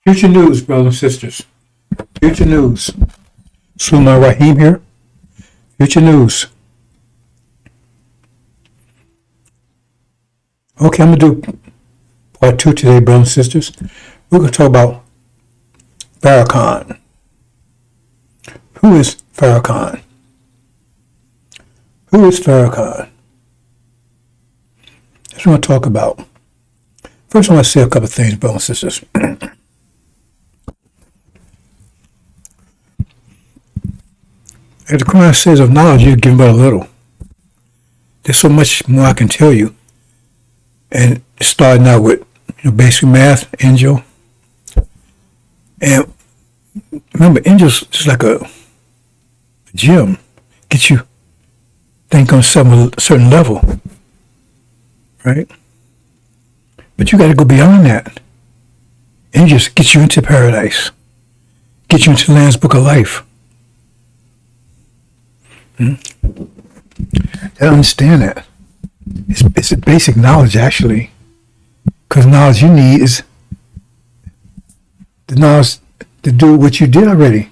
Future news, brothers and sisters. Future news. Sulaiman Rahim here. Future news. Okay, I'm going to do part 2 today, brothers and sisters. We're going to talk about Farra-Con. Who is Farra-Con? Who is Farra-Con? That's what I want to talk about. First, I want to say a couple of things, brothers and sisters. As the Quran says, of knowledge you're given but a little. There's so much more I can tell you. And starting out with basic math, angel. And remember, angel's just like a gym. Get you think on some certain level. Right? But you got to go beyond that. Angels get you into paradise. Get you into the Lamb's Book of Life. I don't understand that. It's a basic knowledge, actually. Because knowledge you need is the knowledge to do what you did already.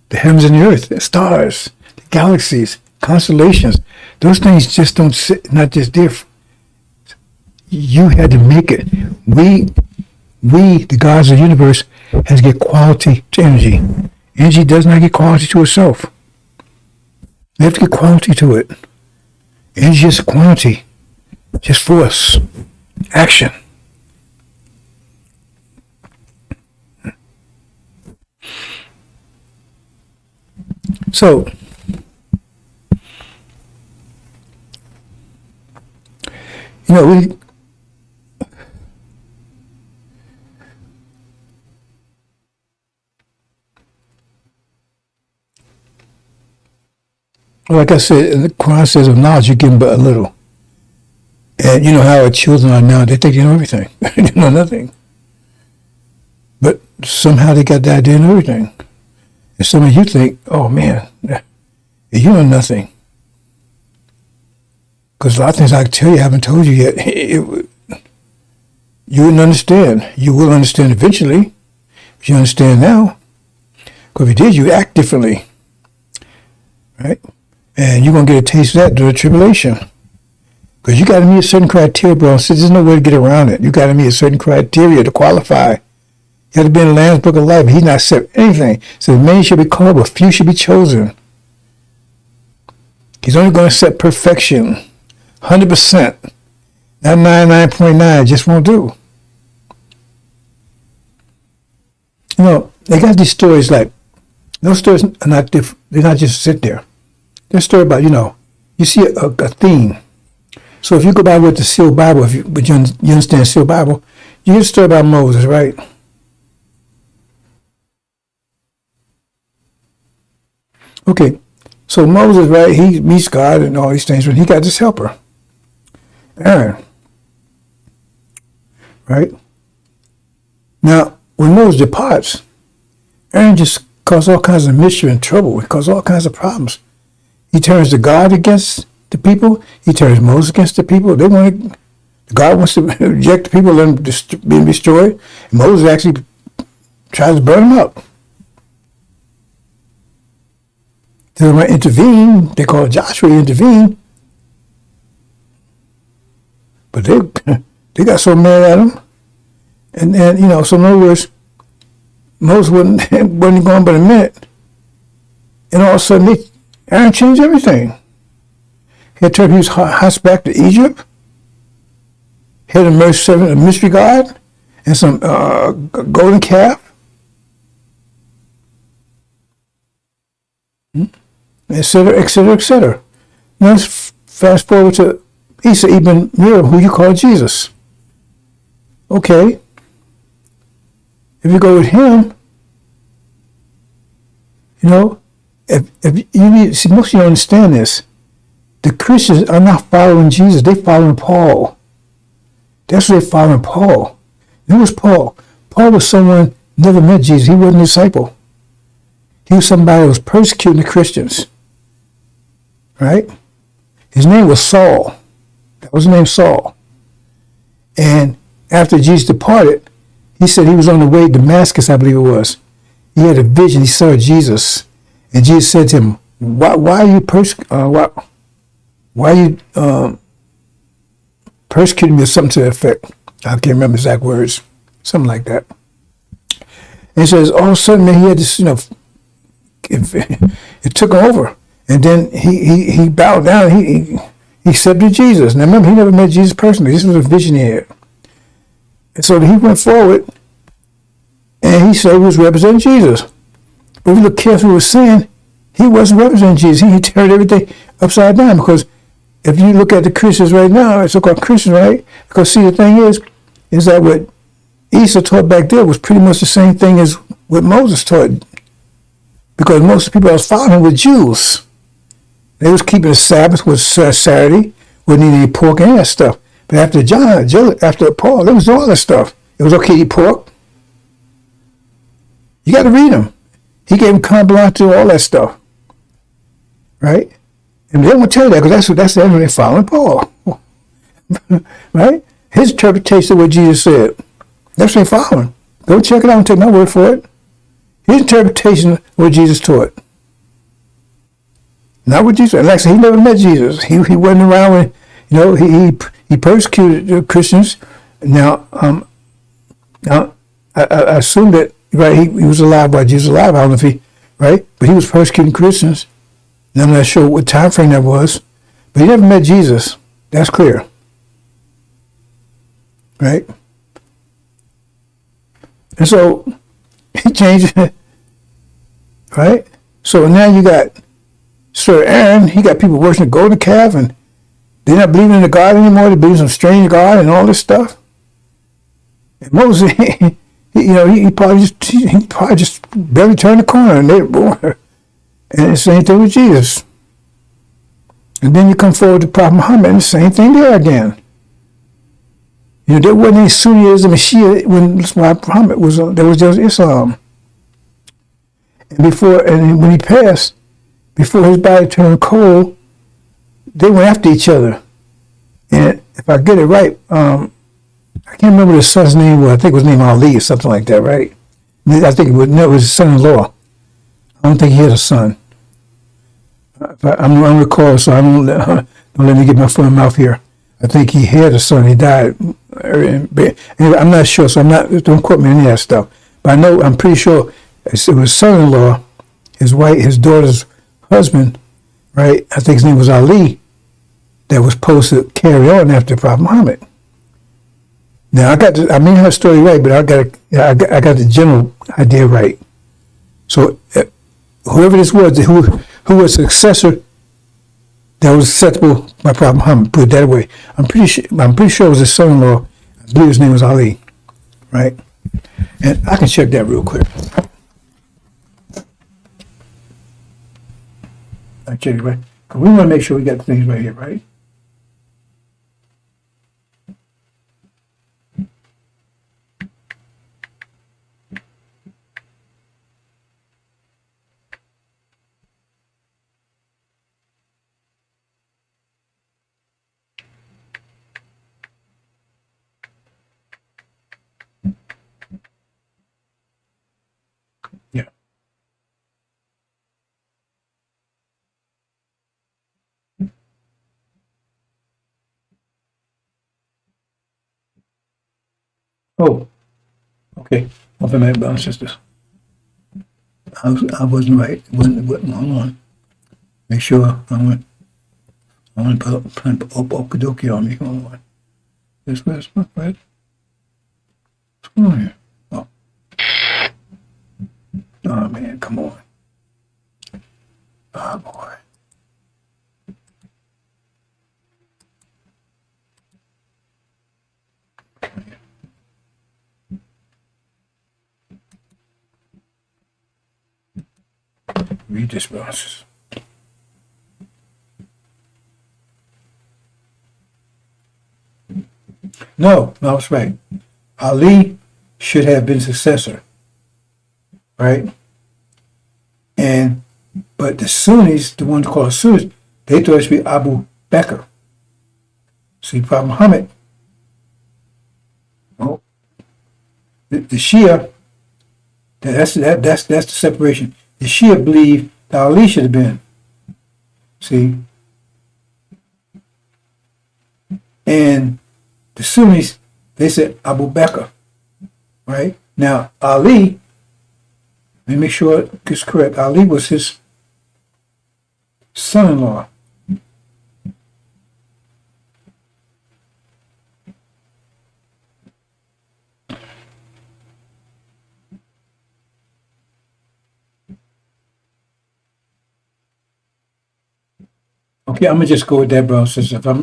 The heavens and the earth, the stars, the galaxies, constellations. Those things just don't sit, not just there. You had to make it. We, the gods of the universe, has to get quality to energy. Energy does not get quality to itself. We have to get quality to it. Energy is quantity. Just force. Action. So, we like I said, the Quran says of knowledge you give them but a little. And you know how our children are now, they think they know everything. They know nothing. But somehow they got the idea of everything. And some of you think, oh man, you know nothing. Because a lot of things I can tell you I haven't told you yet. You wouldn't understand. You will understand eventually. But you understand now. Because if you did, you'd act differently. Right? And you're going to get a taste of that during the tribulation. Because you got to meet a certain criteria, bro. So there's no way to get around it. You got to meet a certain criteria to qualify. You have to be in the Lamb's Book of Life. He's not accept anything. So many should be called, but few should be chosen. He's only going to accept perfection. 100%. Not 99.9. Just won't do. They got these stories like, those stories are not different. They're not just sit there. There's a story about, you see a theme. So if you go by with the sealed Bible, but you understand the sealed Bible, you get a story about Moses, right? Okay, so Moses, right, he meets God and all these things, but he got this helper, Aaron, right? Now, when Moses departs, Aaron just caused all kinds of mischief and trouble. He caused all kinds of problems. He turns the God against the people. He turns Moses against the people. God wants to reject the people, let them be destroyed. And Moses actually tries to burn them up. Then when intervene, they call Joshua intervene. But they got so mad at him. And then, so in other words, Moses wasn't going but a minute. And all of a sudden, Aaron changed everything. He had turned his house back to Egypt. He had immersed a mystery God and some golden calf. Et cetera, et cetera, et cetera. Now let's fast forward to Isa ibn Miriam, who you call Jesus. Okay. If you go with him, if you need, see, most of you don't understand this. The Christians are not following Jesus. They're following Paul. That's what they're following Paul. Who was Paul? Paul was someone never met Jesus. He wasn't a disciple. He was somebody that was persecuting the Christians. Right? His name was Saul. That was his name, Saul. And after Jesus departed, he said he was on the way to Damascus, I believe it was. He had a vision. He saw Jesus, and Jesus said to him, "Why are you persecuting me?" Or something to that effect. I can't remember exact words, something like that. And he says, all of a sudden, man, he had this, it took him over, and then he bowed down. He accepted Jesus. Now remember, he never met Jesus personally. This was a vision he had. And so he went forward, and he said he was representing Jesus. But if you look carefully what he was saying, he wasn't representing Jesus. He turned everything upside down, because if you look at the Christians right now, so-called Christians, right? Because see, the thing is that what Isa taught back there was pretty much the same thing as what Moses taught. Because most of the people I was following were Jews. They was keeping the Sabbath, was Saturday, wouldn't eat any pork, any of that stuff. But after Paul, there was all that stuff. It was okay to eat pork. You got to read him. He gave him carte blanche to all that stuff. Right? And they won't tell you that, because that's when they're following Paul. Right? His interpretation of what Jesus said. That's what they're following. Go check it out and take my word for it. His interpretation of what Jesus taught. Not what Jesus. Like I said, he never met Jesus. He wasn't around when, he persecuted the Christians. Now, I assume that, right, he was alive while Jesus was alive. I don't know if he, right? But he was persecuting Christians. And I'm not sure what time frame that was. But he never met Jesus. That's clear. Right? And so, he changed it. Right? So now you got Sir Aaron, he got people worshiping the golden calf, and they're not believing in the God anymore. They believe in some strange God and all this stuff. And Moses, he probably just barely turned the corner, and they were born. And the same thing with Jesus. And then you come forward to Prophet Muhammad, and the same thing there again. There wasn't any Sunniism and Shia when Muhammad was. There was just Islam. And when he passed, before his body turned cold, they went after each other. And if I get it right, I can't remember what his son's name was. I think it was named Ali or something like that, right? I think it was his son-in-law. I don't think he had a son. I'm don't recall, so I don't let me get my foot in my mouth here. I think he had a son. He died. Anyway, I'm not sure, so don't quote me on any of that stuff. But I'm pretty sure it was son-in-law, his wife, his daughter's husband, right? I think his name was Ali, that was supposed to carry on after Prophet Muhammad. Now I may have the story right, but I got the general idea right. So whoever this was, who was successor that was acceptable by Prophet Muhammad, put it that way. I'm pretty sure it was his son-in-law. I believe his name was Ali, right? And I can check that real quick. I check it right. Because we want to make sure we got things right here, right? Yeah. Oh, okay. Well, my brothers and sisters, I wasn't right. It wasn't hold on. Make sure I want to put Okadoki on me. Hold on. This was right. What's going on here? Oh man, come on. Oh boy. Read this, brothers. No, that's right. Ali should have been successor, right? But the Sunnis, the ones called Sunnis, they thought it should be Abu Bakr. See, Prophet Muhammad, well, the Shia, that's the separation. The Shia believe that Ali should have been. See? And the Sunnis, they said Abu Bakr. Right? Now, Ali, let me make sure it's correct. Ali was his son-in-law. Okay, I'm gonna just go with that, bro. Since if I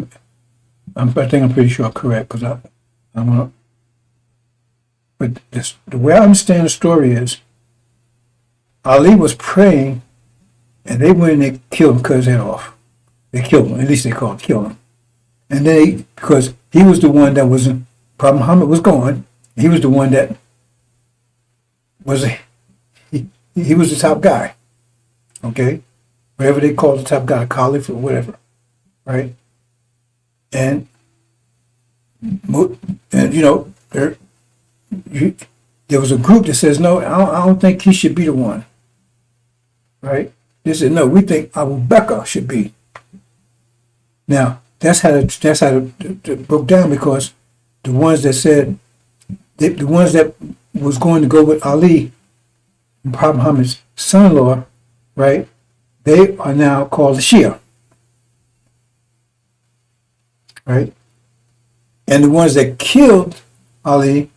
think I'm pretty sure I'm correct because I'm gonna. But the way I understand the story is, Ali was praying, and they went and they killed him, cut his head off. They killed him. At least they called kill him. And then because he was the one that wasn't. Prophet Muhammad was gone. He was the one that was he was the top guy. Okay. Whatever they call the top guy, caliph or whatever, right? And you know, there was a group that says no, I don't think he should be the one, right? They said no, we think Abu Bakr should be. Now that's how it broke down because the ones that said the ones that was going to go with Ali, Prophet Muhammad's son-in-law, right? They are now called the Shia, right? And the ones that killed Ali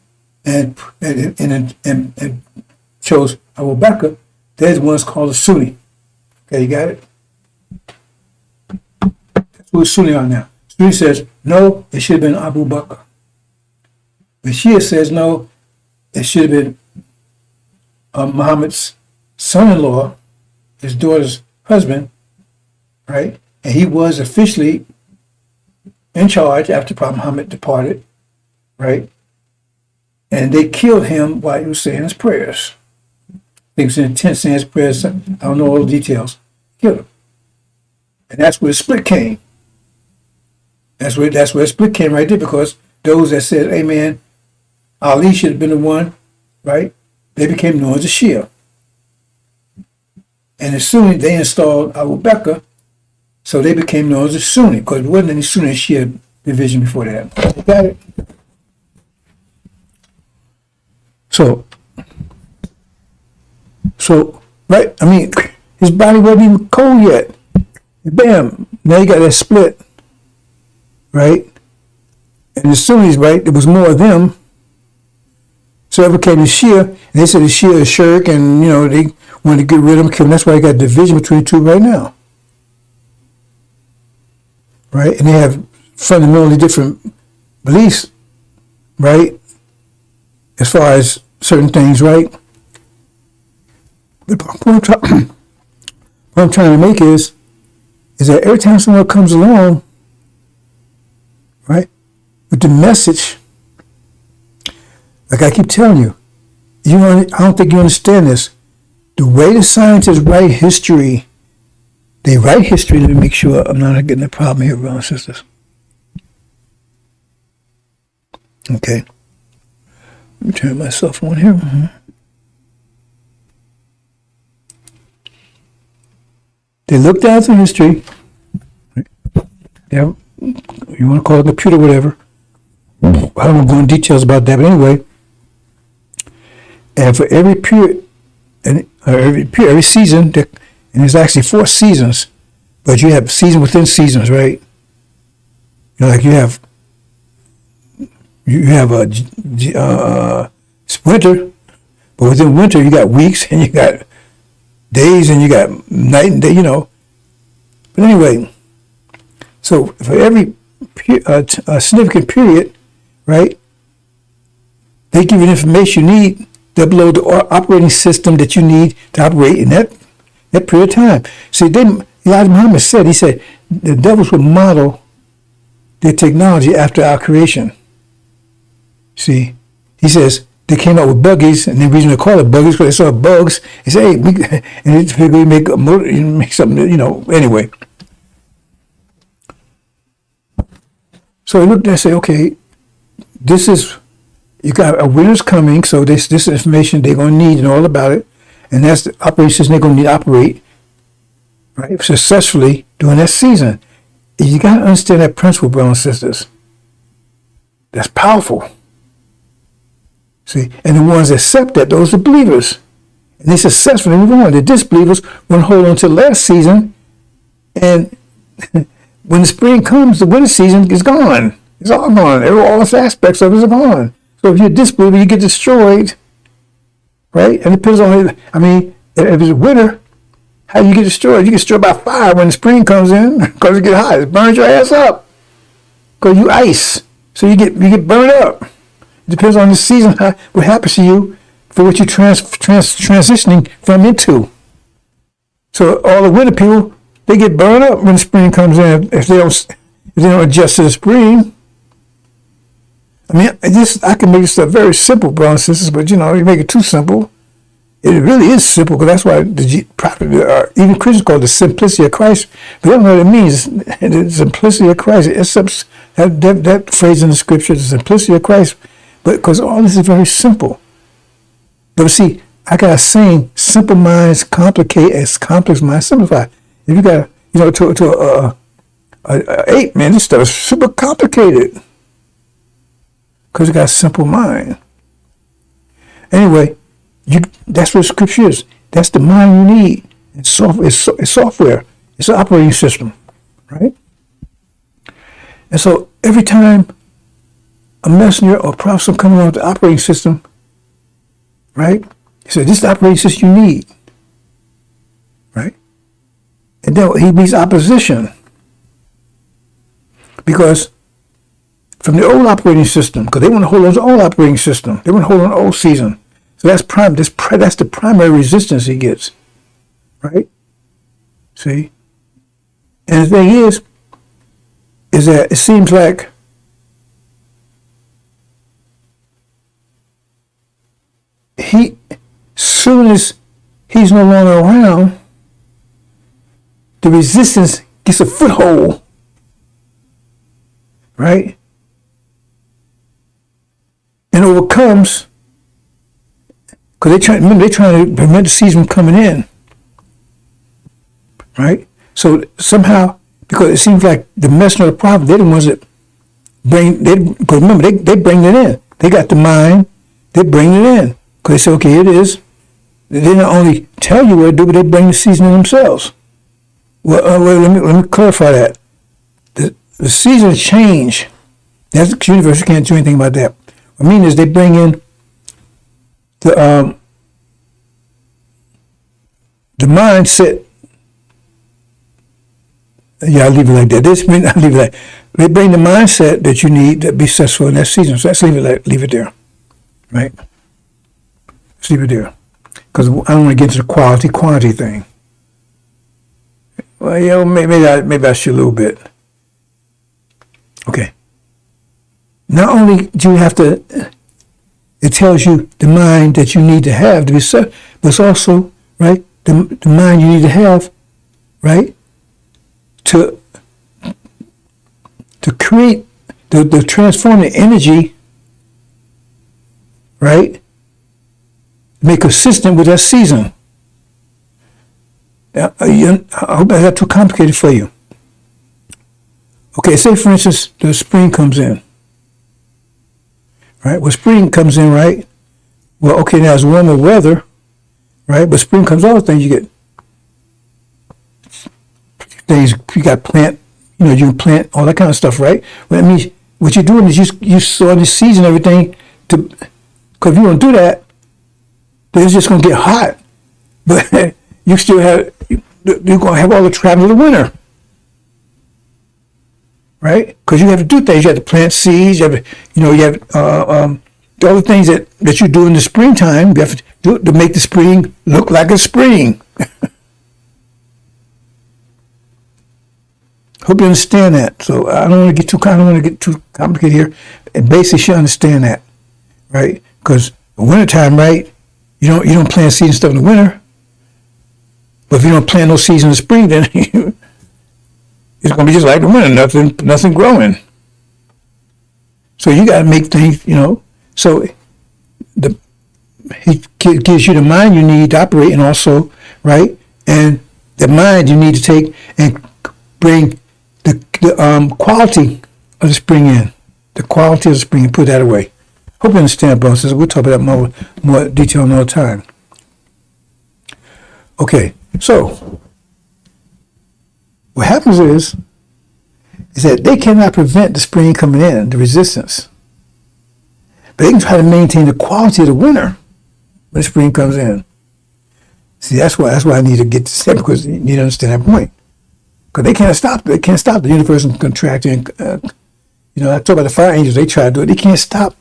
and chose Abu Bakr, they're the ones called the Sunni. Okay, you got it? That's who the Sunni are now. Sunni says, no, it should have been Abu Bakr. The Shia says, no, it should have been Muhammad's son-in-law, his daughter's husband, right? And he was officially in charge after Prophet Muhammad departed, right? And they killed him while he was saying his prayers. He was in a tent saying his prayers. I don't know all the details. Killed him. And that's where the split came. That's where the split came right there because those that said, hey man, Ali should have been the one, right? They became known as the Shia. And as Sunni, they installed Abu Bakr, so they became known as the Sunni, because there wasn't any Sunni and Shia division before that. You got it? So, right, I mean, his body wasn't even cold yet. Bam, now you got that split, right? And the Sunnis, right, there was more of them. So it became the Shia, and they said the Shia is shirk, and, you know, they wanted to get rid of him, kill him. That's why you got division between the two right now. Right? And they have fundamentally different beliefs, right? As far as certain things, right? But what I'm trying to make is that every time someone comes along, right, with the message, like I keep telling you, I don't think you understand this. The way the scientists write history, they write history. Let me make sure I'm not getting a problem here, brothers and sisters. Okay. Let me turn myself on here. Mm-hmm. They look down through history. Yeah, you want to call it computer, whatever. I don't want to go into details about that, but anyway. And for every period, every season, and there's actually 4 seasons, but you have season within seasons, right? You know, like you have winter, but within winter you got weeks and you got days and you got night and day, you know. But anyway, so for every significant period, right, they give you the information you need to upload the operating system that you need to operate in that period of time. See, Elijah Muhammad said, he said, the devils will model their technology after our creation. See, he says, they came out with buggies, and the reason they call it buggies because they saw bugs. They say, hey, and they figure make a motor, make something, you know, anyway. So I looked and I said, okay, this is You got a winter's coming, so this information they're going to need and all about it, and that's the operating system they're going to need to operate, right, successfully during that season. You got to understand that principle, brothers and sisters. That's powerful. See, and the ones that accept that, those are believers. And they're successful in moving on. The disbelievers want to hold on to last season, and when the spring comes, the winter season is gone. It's all gone. All its aspects of it are gone. So if you're a disbeliever, you get destroyed, right? And it depends on, if it's winter, how do you get destroyed? You get destroyed by fire when the spring comes in because it gets hot. It burns your ass up because you ice. So you get burned up. It depends on the season, what happens to you for what you're transitioning from into. So all the winter people, they get burned up when the spring comes in if they don't adjust to the spring. I can make this stuff very simple, brothers and sisters, but you make it too simple. It really is simple, because that's why even Christians call it the simplicity of Christ. But they don't know what it means. The simplicity of Christ. It's that phrase in the scripture, the simplicity of Christ. But because all this is very simple. But see, I got a saying: simple minds complicate as complex minds simplify. If you got to a ape, man, this stuff is super complicated because you got a simple mind. Anyway. That's what scripture is. That's the mind you need. It's software. It's an operating system, right? And so every time a messenger or prophet comes along with the operating system, right? He said, this is the operating system you need, right? And then he meets opposition because from the old operating system, because they want to hold on to the old operating system. They want to hold on to the old season. So that's the primary resistance he gets, right? See? And the thing is that it seems like soon as he's no longer around, the resistance gets a foothold, right? And overcomes. Because they're trying to prevent the season from coming in, right? So somehow, because it seems like the messenger of the prophet, they're the ones that because remember, they bring it in. They got the mind, they bring it in. Because they say, okay, it is. They not only tell you what to do, but they bring the season in themselves. Well, let me clarify that. The season change. That's the universe, you can't do anything about that. What I mean is they bring in the mindset. Yeah, I'll leave it like that. I'll leave it like they bring the mindset that you need to be successful in that season. So let's leave it there, right? Let's leave it there, because I don't want to get into the quantity thing. Well, maybe I should a little bit. Okay. Not only do you have to. It tells you the mind that you need to have to be set, but it's also, right, the mind you need to have, right, to create, to transform the energy, right, make consistent with that season. I hope that's not too complicated for you. Okay, say for instance, the spring comes in. Right? Well, spring comes in, right? Well, okay, now it's warmer weather, right? But spring comes, all the things you get. Things you got plant, you can plant all that kind of stuff, right? Well, that means what you're doing is you saw the season, everything, because if you don't do that, then it's just going to get hot. But you still have, you're going to have all the travel of the winter. Right? Because you have to do things. You have to plant seeds. You have all the things that you do in the springtime. You have to do to make the spring look like a spring. Hope you understand that. So I don't want to get too complicated here. And basically, you understand that, right? Because the wintertime, right? You don't plant seeds and stuff in the winter. But if you don't plant no seeds in the spring, then it's going to be just like the winter, nothing growing. So you got to make things, So he gives you the mind you need to operate, and also, right, and the mind you need to take and bring the quality of the spring in. The quality of the spring, and put that away. Hope you understand, brothers. We'll talk about that more detail another time. Okay, so what happens is that they cannot prevent the spring coming in, the resistance. But they can try to maintain the quality of the winter when the spring comes in. See, that's why I need to get to step, because you need to understand that point. Because they can't stop the universe from contracting. I talk about the fire angels. They try to do it. They can't stop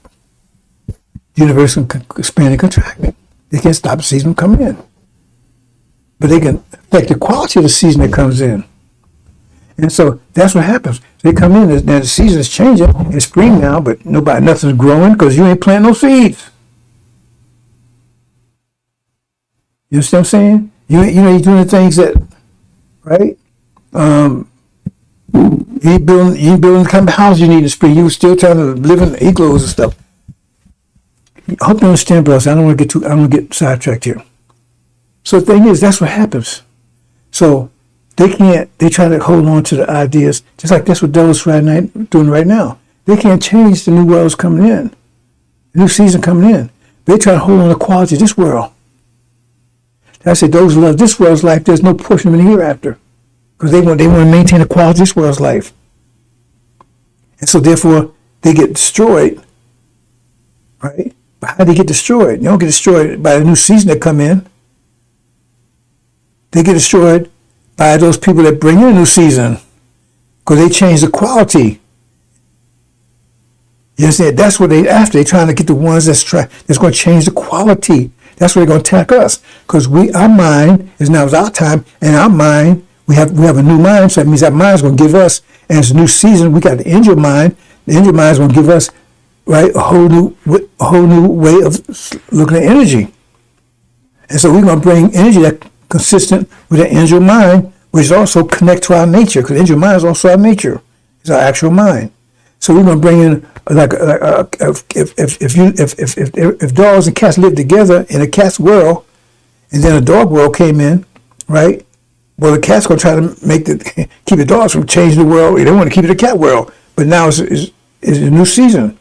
the universe from expanding and contracting. They can't stop the season from coming in. But they can affect the quality of the season that comes in. And so that's what happens. They come in, and the season is changing. It's spring now, but nothing's growing because you ain't planting no seeds. You understand what I'm saying? You're doing the things that, right? You ain't building the kind of house you need in the spring. You still trying to live in igloos and stuff. I hope you understand, brothers. I don't want to get sidetracked here. So the thing is, that's what happens. So they try to hold on to the ideas, just like that's what Devil's doing right now. They can't change the new world's coming in, the new season coming in. They try to hold on to the quality of this world. I said, those who love this world's life, there's no portion of the hereafter, because they want to maintain the quality of this world's life. And so therefore, they get destroyed, right? But how do they get destroyed? They don't get destroyed by the new season that come in. They get destroyed by those people that bring in a new season, because they change the quality. You understand? That's what they after. They're trying to get the ones that's going to change the quality. That's where they're going to attack us, because our mind is now our time, and our mind we have a new mind. So that means that mind's going to give us, and it's a new season. We got the angel mind. The angel mind is going to give us, right, a whole new way of looking at energy. And so we're going to bring energy that's consistent with the angel mind, which also connect to our nature, because angel mind is also our nature. It's our actual mind. So we're going to bring in if dogs and cats live together in a cat's world, and then a dog world came in, right? Well, the cat's going to try to keep the dogs from changing the world. They don't want to keep it a cat world, but now it's a new season,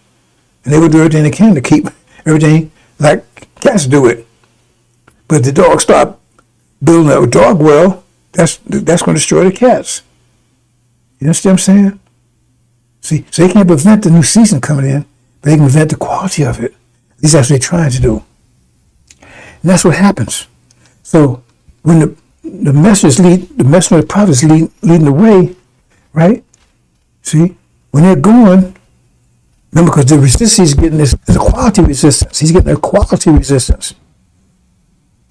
and they will do everything they can to keep everything like cats do it. But if the dogs start building a dog world, that's going to destroy the cats. You understand what I'm saying? See, so they can't prevent the new season coming in, but they can prevent the quality of it. At least that's what they're trying to do. And that's what happens. So when the messengers the prophets leading the way, right? See, when they're going, remember, because the resistance he's getting is a quality resistance. He's getting a quality resistance.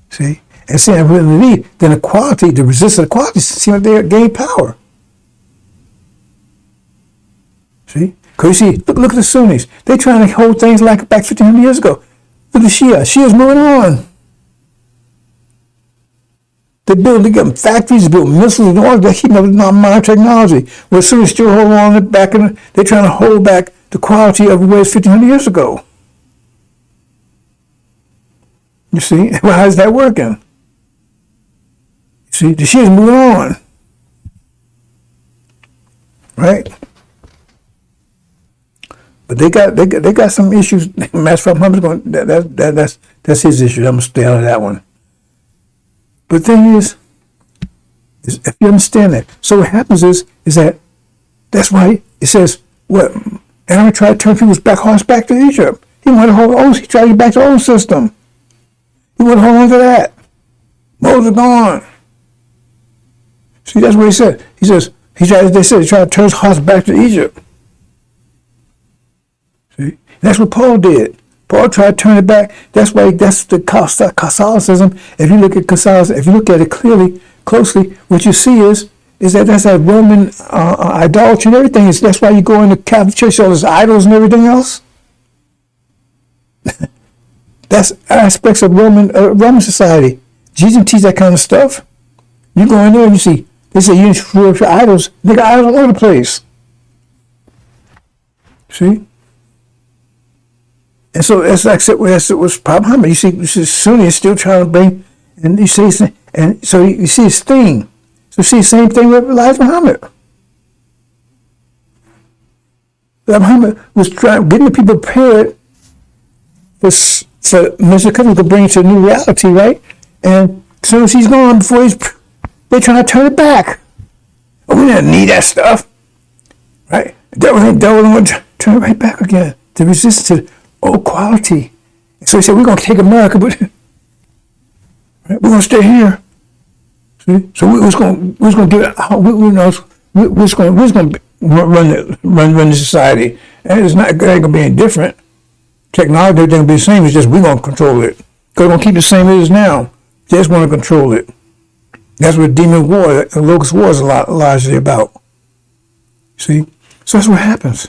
See? And saying when they lead, then the resistance of the quality seem like they gain power. See? Because you see, look at the Sunnis. They're trying to hold things like back 1,500 years ago. Look at Shia. Shia's moving on. They got factories, they build missiles and all. They keep up with modern technology. Well, Sunnis still hold on back. They're trying to hold back the quality of the way it's 1,500 years ago. You see? Well, how's that working? You see, the Shia's moving on. Right? But they got some issues. Master Muhammad's going. That's his issue. I'm gonna stay out of that one. But the thing is if you understand that, so what happens is that's why it says what Aaron tried to turn people's hearts back to Egypt. He wanted to hold on. He tried to get back to the old system. He wanted to hold on to that. Moses gone. See, that's what he said. He says he tried to turn his hearts back to Egypt. See? That's what Paul did. Paul tried to turn it back. That's the Catholicism. If you look at Catholicism, if you look at it closely, what you see is that's that Roman idolatry and everything. That's why you go in the Catholic Church, all those idols and everything else. That's aspects of Roman society. Jesus teaches that kind of stuff. You go in there and you see, they say you worship idols. They got idols all over the place. See? And so that's like that's what's Prophet Muhammad. You see Sunni is still trying to bring, and you see, and so you see his thing. So you see the same thing with Elijah Muhammad. Elijah Muhammad was getting the people prepared for Mr. Cutler to bring it to a new reality, right? And as soon as he's gone, they're trying to turn it back. Oh, we didn't need that stuff, right? The devil want to turn it right back again. The resistance to old quality. And so he said, we're going to take America, but right, we're going to stay here. See? So we was going to give it. We was going to run the society, and it ain't going to be any different. Technology, everything will be the same. It's just we're going to control it. We're going to keep it the same as it is now. Just want to control it. That's what demon war, the locust war is largely about. See? So that's what happens.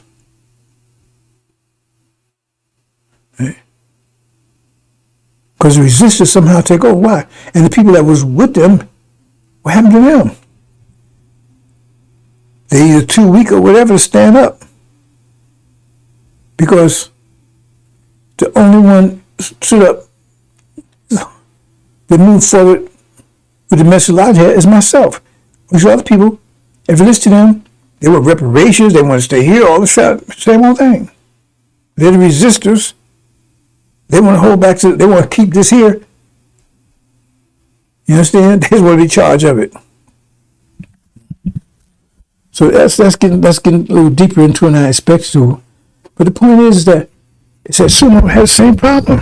Because the resistors somehow take over. Why? And the people that was with them, what happened to them? They either too weak or whatever to stand up. Because the only one stood up that moved forward with the message Elijah had is myself. Which other people, if you listen to them, they want reparations, they want to stay here, all the same old thing. They're the resistors. They want to hold back they want to keep this here. You understand? They just want to be in charge of it. So that's getting a little deeper into it than I expect to. But the point is that it said Sumo had the same problem.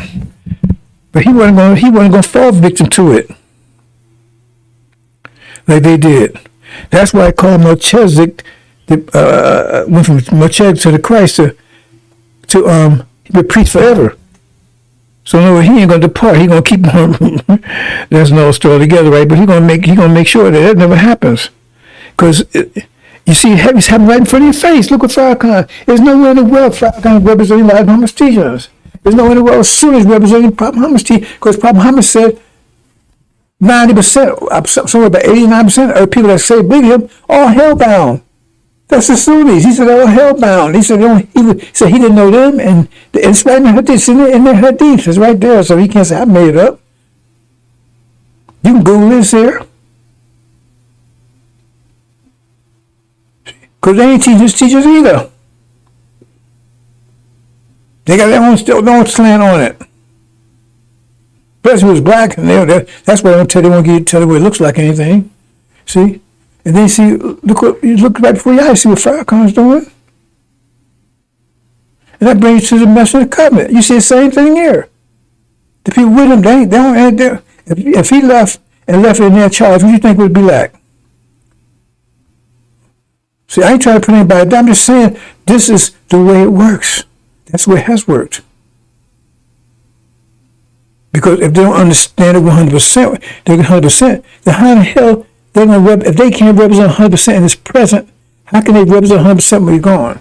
But he wasn't going to fall victim to it. Like they did. That's why I call Melchizedek, went from Melchizedek to the Christ to be a priest forever. So no, he ain't gonna depart. He gonna keep on. There's no story together, right? But he gonna make sure that never happens, because you see, heaven's happening right in front of your face. Look at Farra-Con. There's nowhere in the world Farra-Con representing Elijah Muhammad's teachers. There's nowhere in the world Sunnis representing Prophet Muhammad's teachers, because Prophet Muhammad said 90%, somewhere about 89% of the people that say believe him are hellbound. That's the Sunnis. He said they were hellbound. He said he didn't know them, and it's right in the hadith. In the hadith, it's right there. So he can't say I made it up. You can Google this here, because they ain't teachers either. They got their own slant on it. Plus, he was black, and that's why they won't tell you what it looks like anything. See. And then you look right before your eyes, see what Farra-Con is doing. And that brings you to the message of the covenant. You see the same thing here. The people with him, they don't, if he left in their charge, what do you think it would be like? See, I ain't trying to put anybody down. I'm just saying this is the way it works. That's the way it has worked. Because if they don't understand it 100%, they're 100%, then how the hell they're going to if they can't represent 100% in this present, how can they represent 100% when you're gone?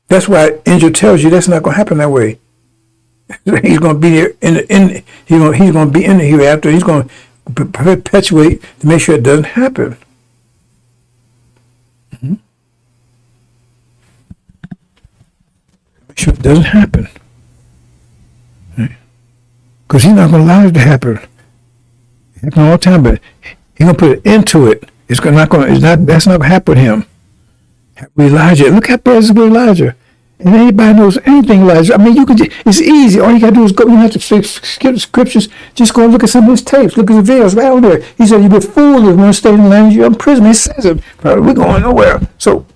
That's why angel tells you that's not going to happen that way. He's going to be there he's going to be in the hereafter. He's going to perpetuate to make sure it doesn't happen. Mm-hmm. Make sure it doesn't happen. Because he's not going to allow it to happen. It happens all the time, but he's going to put an end to it. That's not going to happen with him. With Elijah, look how bad it is with Elijah. And anybody knows anything Elijah. I mean, it's easy. All you got to do is go. You don't have to skip the scriptures. Just go and look at some of his tapes. Look at the videos right on there. He said, you've been fooled if you want to stay in the land. You're in prison. He says it. We're going nowhere. So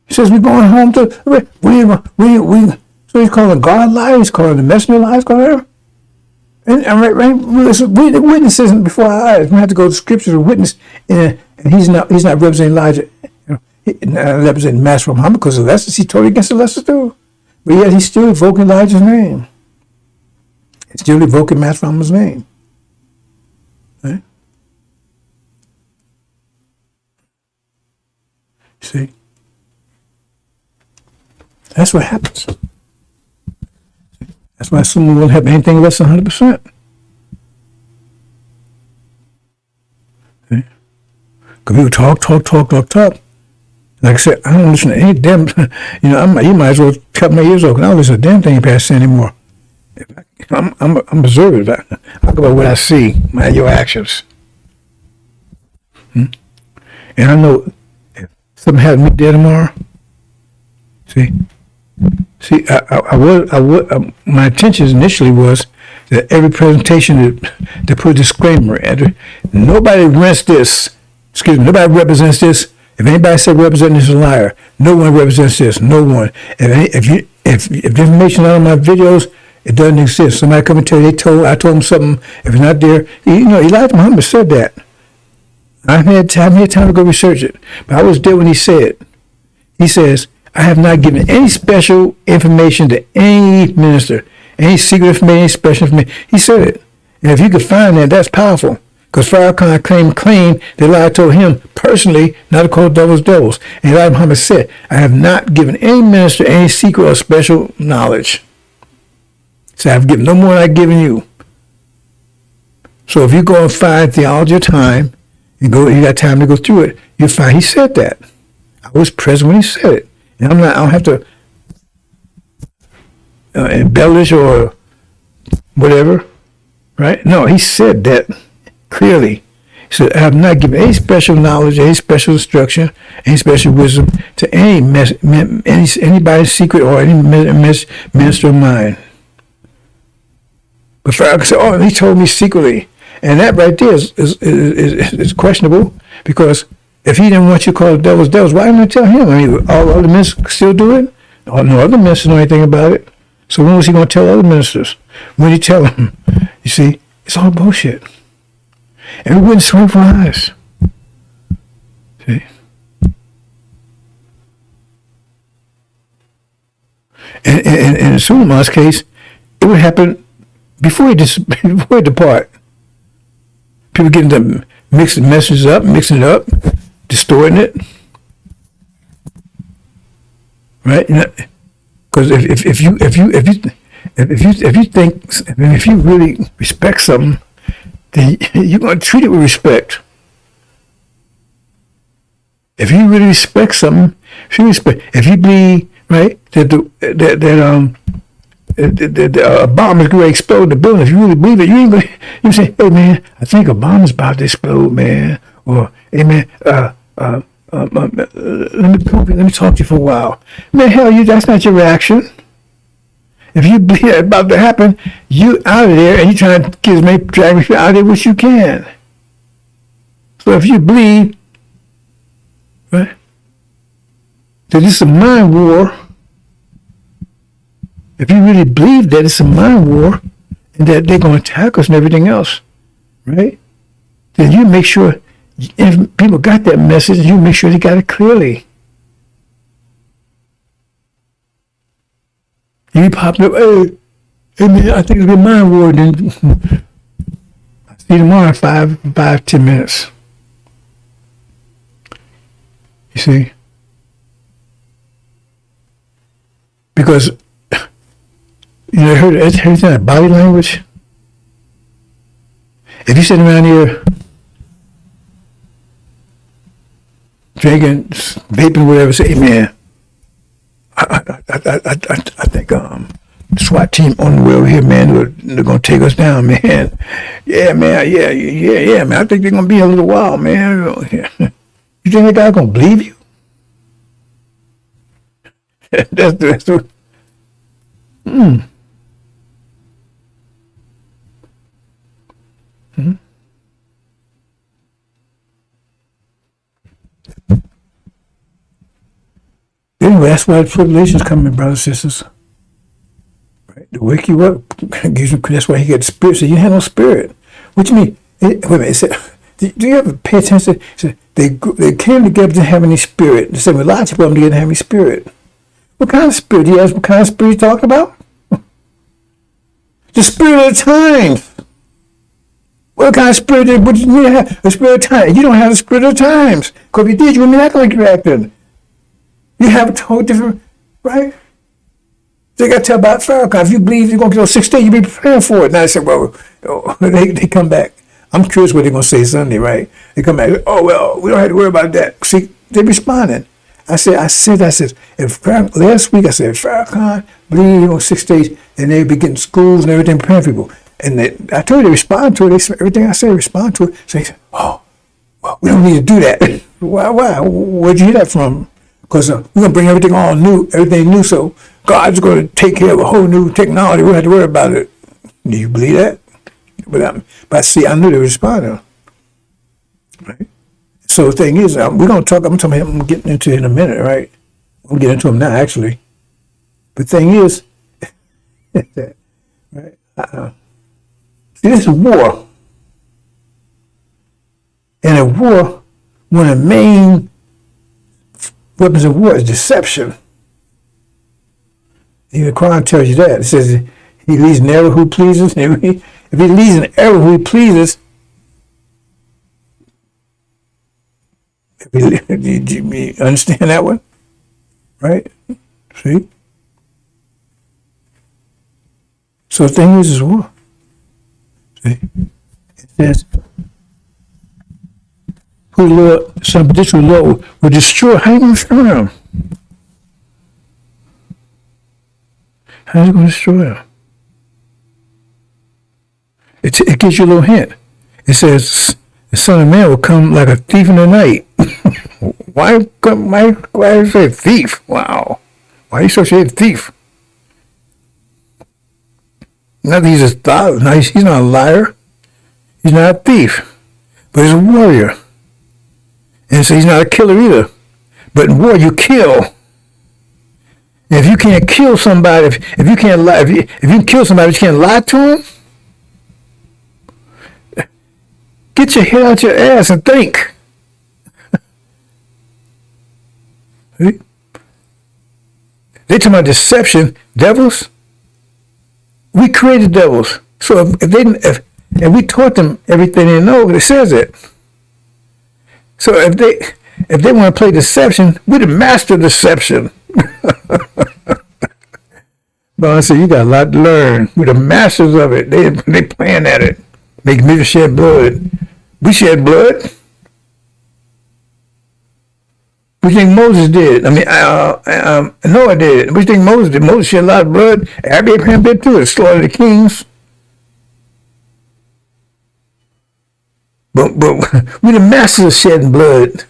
he says, we're going home to, so he's calling God liars, he's calling the messenger liars, calling the witnesses before our eyes. We have to go to scripture to witness, and he's not representing Elijah, he's not representing Master Muhammad, because the lessons he totally against the lessons too. But yet he's still evoking Elijah's name. He's still evoking Master Muhammad's name. Right? See? That's what happens. That's why someone won't have anything less than 100%. Because people talk. Like I said, I don't listen to any damn, you might as well cut my ears off. I don't listen to damn thing past anymore. I'm observant. I talk about what I see, your actions. And I know if something happened to me there tomorrow, my intentions initially was that every presentation to put a disclaimer at nobody represents this. If anybody said represent this is a liar, no one represents this. No one. If the information out of my videos, it doesn't exist. Somebody come and tell you I told them something. If it's not there, Elijah Muhammad said that. I haven't had time to go research it, but I was there when he said it. He says, I have not given any special information to any minister, any secret information, any special information. He said it. And if you could find that, that's powerful. Because Farra-Con claimed that Elijah told him personally not to call devils. And Elijah Muhammad said, I have not given any minister any secret or special knowledge. So I've given no more than I've given you. So if you go and find theology of time, you got time to go through it, you'll find he said that. I was present when he said it. And I don't have to embellish or whatever, right? No, he said that clearly. He said, I have not given any special knowledge, any special instruction, any special wisdom to anybody's secret or any minister of mine. But Farra-Con said, he told me secretly. And that right there is questionable, because if he didn't want you to call the devils, why didn't you tell him? I mean, all other ministers still do it? No other ministers know anything about it. So when was he going to tell other ministers? When did he tell them? You see, it's all bullshit. And we wouldn't swing for eyes. See? And in Suleiman's case, it would happen before he depart. People getting to mixing messages up, mixing it up, distorting it, right? Because if you really respect something, then you're going to treat it with respect. If you really respect something, if you believe, right, that a bomb is going to explode in the building, if you really believe it, you say, hey man, I think a bomb is about to explode, man. Or, hey man, let me talk to you for a while. Man, hell, that's not your reaction. If you believe it's about to happen, you out of there and you trying to get as many drag me out of there as you can. So if you believe, right, that this is a mind war, if you really believe that it's a mind war and that they're going to attack us and everything else, right, then you make sure, if people got that message, you make sure they got it clearly. You be popping up, hey man, I think it's a mind war. Then I see you tomorrow in 5-10 minutes. You see? Because heard that body language? If you're sitting around here drinking, vaping, whatever, say, hey man, I think the SWAT team on the way over here, man, they're gonna take us down, man. Yeah, man, yeah, man. I think they're gonna be a little while, man. You think that guy's gonna believe you? that's what. Anyway, that's why the tribulation's coming, brothers and sisters. Right? To wake you up. That's why he got the spirit. So you have no spirit. What do you mean? Wait a minute. It said, do you ever pay attention? It said, they came together to have any spirit. They said, well, lots of them didn't have any spirit. What kind of spirit? Do you ask what kind of spirit you're talking about? The spirit of the times. What kind of spirit would you need to have? The spirit of time. You don't have the spirit of times. Because if you did, you wouldn't act like you're acting. You have a total different, right? They got to tell about Farra-Con. If you believe you're going to get on 6 days, you be preparing for it. Now they say, well, they come back. I'm curious what they're going to say Sunday, right? They come back, oh, well, we don't have to worry about that. See, they're responding. I said, last week I said, Farra-Con believe on 6 days, and they be getting schools and everything preparing people. And I told you they respond to it. Everything I say, respond to it. So they said, oh, well, we don't need to do that. Why? Where'd you hear that from? Because we're going to bring everything all new, everything new. So God's going to take care of a whole new technology. We don't have to worry about it. Do you believe that? But see, I knew they were responding. Right? So the thing is, we're going to talk, I'm getting into it in a minute, right? I'm getting into them now, actually. The thing is, right? See, this is war. And a war, one of the main weapons of war is deception. Even the Quran tells you that. It says he leads an error who pleases. If he leads an error who he pleases, do you understand that one? Right? See? So the thing is war. See? It says, who the Lord, some particular Lord will destroy. How are you going to destroy them? How are you going to destroy them? It gives you a little hint. It says, the Son of Man will come like a thief in the night. Why you say thief? Wow. Why you associate thief? Not that he's a thought. He's not a liar. He's not a thief. But he's a warrior. And so he's not a killer either. But in war, you kill. And if you can't kill somebody, if you can't lie, if you can kill somebody, but you can't lie to him, get your head out your ass and think. See? They talk about deception, devils. We created devils. So if we taught them everything they know, it says it. So if they want to play deception, we're the master of deception. But I said, you got a lot to learn. We're the masters of it. They playing at it. Make me shed blood. We shed blood. What do you think Moses did? I mean, Noah did. What do you think Moses did? Moses shed a lot of blood. Abraham did too. It slaughtered the kings. But we're the masters of shedding blood.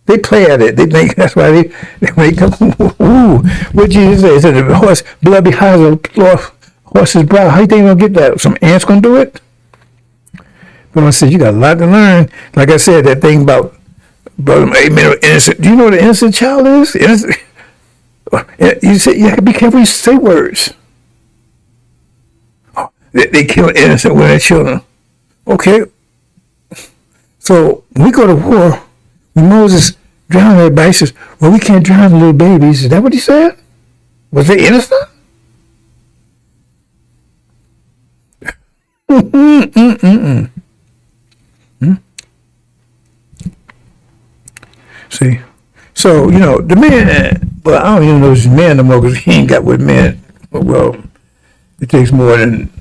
They play at it. They think that's why they come. Ooh, what Jesus say? He said the horse blood behind the horse's brow. How you think you're gonna get that? Some ants gonna do it? But I said you got a lot to learn. Like I said, that thing about innocent. Do you know what an innocent child is? Innocent. You say you have to be careful. You say words. Oh, they kill innocent women and children. Okay. So when we go to war, when Moses drowned everybody, he says, well, we can't drown the little babies. Is that what he said? Was they innocent? See? So, the man, well, I don't even know if he's a man no more because he ain't got with men. Well, it takes more than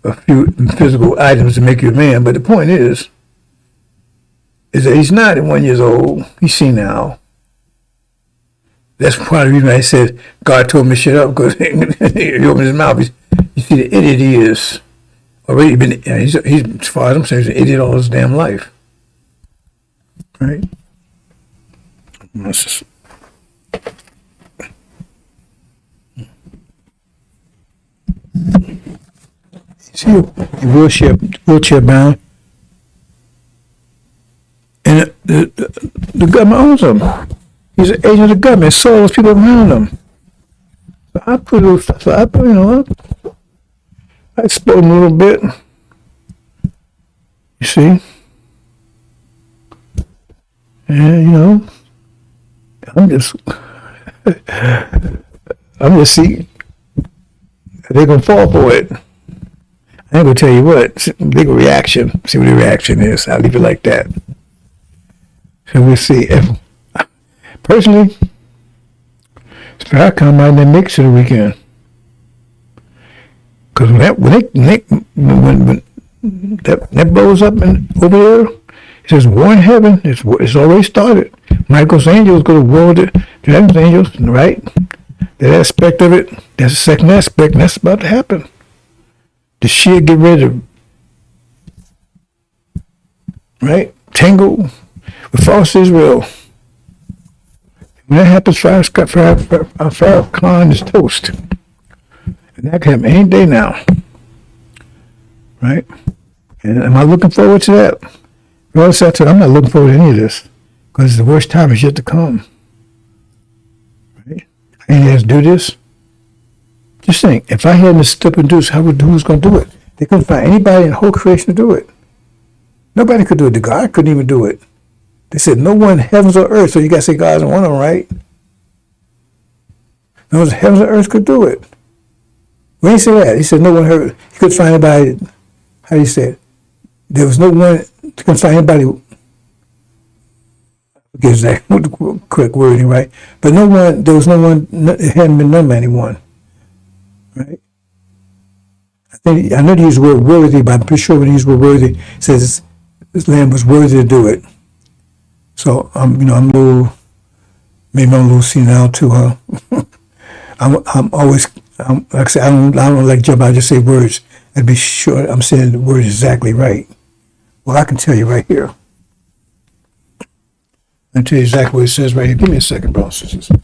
a few physical items to make you a man. But the point is that he's 91 years old. He's senile. That's part of the reason I said God told him to shut up, because he opened his mouth. You see the idiot he is. Already been, he's as far as I'm saying, he's an idiot all his damn life. Right? See, wheelchair bound. And the government owns him. He's an agent of the government. So those people around him. So I put a little stuff. I explode him a little bit. You see? And I'm just seeing. They're gonna fall for it. I ain't gonna tell you what. Big reaction. See what the reaction is. I'll leave it like that. So we'll see. Personally, Farra-Con might not make it to the weekend. Because when that blows up over there, It says war in heaven. It's already started. Michael's angels go to war with the heaven's angels, right? That aspect of it, that's the second aspect, and that's about to happen. The Shia get ready to, right, tangle with false Israel. When that happens, Farra-Con is toast. And that can happen any day now. Right? And am I looking forward to that? Well, I'm not looking forward to any of this. Because the worst time is yet to come. Right? And he has to do this. Just think, if I hadn't stepped and do this, who's going to do it? They couldn't find anybody in the whole creation to do it. Nobody could do it. The God couldn't even do it. They said no one in heavens or earth, so you got to say God's one of them, right? No one in heavens or earth could do it. When he said that, he said no one heard. He couldn't find anybody. How do you say it? There was no one to find anybody. I forget exactly the correct wording, right? But no one. There was no one. It hadn't been done by anyone, right? I know they use the word worthy, but I'm pretty sure when they use the word worthy, it says this lamb was worthy to do it. So I'm a little senile too, huh? I'm always, like I said, I don't like jump out and just say words and be sure I'm saying the words exactly right. Well, I can tell you right here. I'll tell you exactly what it says right here. Give me a second, brothers and sisters.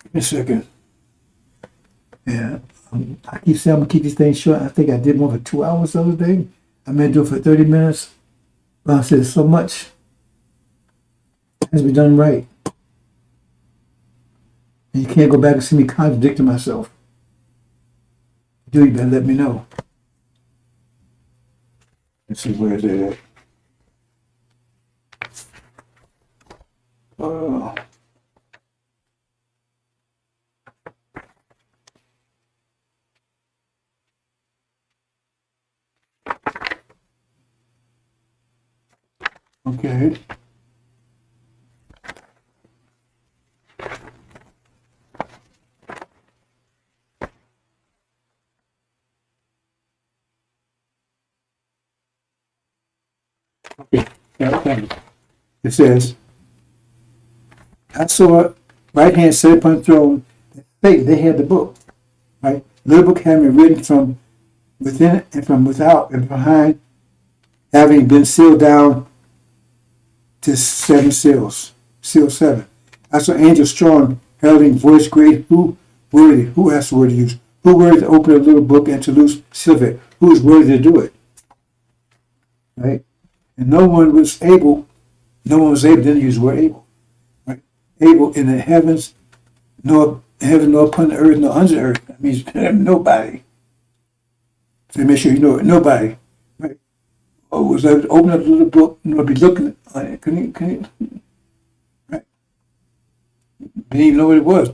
Give me a second. Yeah, I keep saying I'm gonna keep these things short. I think I did one for 2 hours the other day. I meant to do it for 30 minutes. But I said so much has to be done right. And you can't go back and see me contradicting myself. If you do, you better let me know. Let's see, where is it at? Oh. Okay. Okay. Yeah, thank you. It says, I saw right hand set upon the throne. They had the book, right? The little book having been written from within and from without and behind, having been sealed down to 7 seals. Seal 7. I saw angels strong, heralding voice great, who has the word to use? Who worthy to open a little book and to loose seal of it? Who is worthy to do it? Right? And no one was able, didn't use the word able. Right? Able in the heavens, nor heaven, nor upon the earth, nor under the earth. That means nobody. So make sure you know it. Nobody. Right? Or was able to open up a little book and be looking on it. Couldn't right? Didn't even know what it was.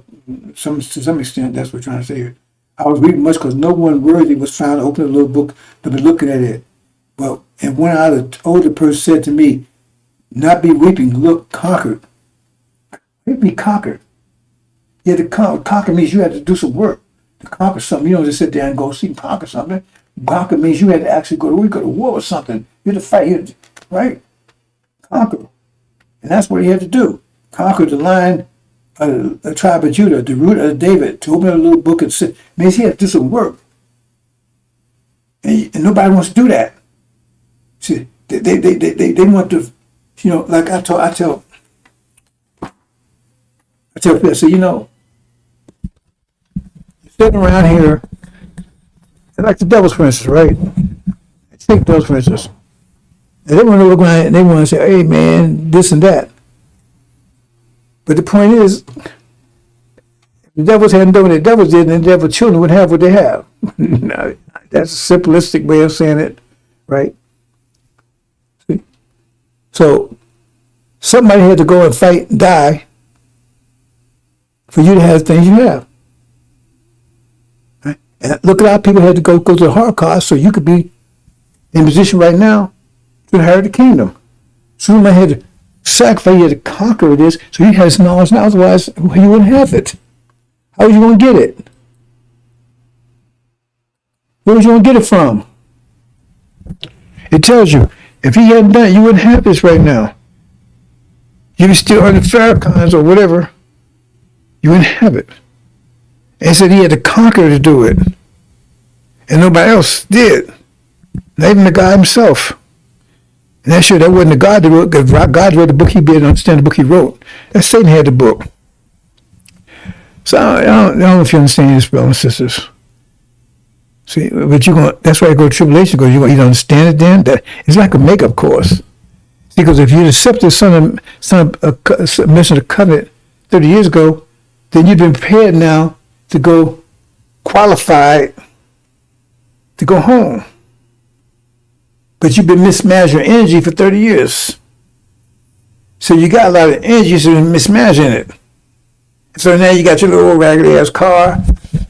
To some extent, that's what we're trying to say here. I was reading much because no one worthy was found to open a little book to be looking at it. Well, and one out of the older person said to me, not be weeping, look, conquered. Be conquered. Yeah, to conquer means you had to do some work to conquer something. You don't just sit there and go see and conquer something. Conquer means you had to actually go to war with something. You had to fight, right? Conquer. And that's what he had to do. Conquer the line of the tribe of Judah, the root of David, to open a little book and sit. Means he had to do some work. And nobody wants to do that. See, they want to, like I tell people, I say, you're sitting around here, like the devils, for instance, right? Take the devils, for instance. And they want to look around and they want to say, hey, man, this and that. But the point is, if the devils hadn't done what the devils did, then the devil's children would have what they have. No, that's a simplistic way of saying it, right? See? So, somebody had to go and fight and die for you to have the things you have. Right? And look at how people had to go to the Holocaust so you could be in position right now to inherit the kingdom. Somebody had to sacrifice, you had to conquer this, so you had this knowledge now, otherwise you wouldn't have it. How was you going to get it? Where was you going to get it from? It tells you, If he hadn't done it, you wouldn't have this right now. You'd be still under Farra-Cons or whatever. You wouldn't have it. And he said he had to conquer to do it. And nobody else did. Not even the God himself. And that wasn't the God that wrote, because God wrote the book, he didn't understand the book he wrote. That Satan had the book. So I don't know if you understand this, brothers and sisters. See, but that's why you go to tribulation, because you don't understand it then. That it's like a makeup course. Because if you'd accepted son of mission of covenant 30 years ago, then you've been prepared now to go qualified to go home. But you've been mismanaging your energy for 30 years. So you got a lot of energy, so you're mismanaging it. So now you got your little raggedy ass car,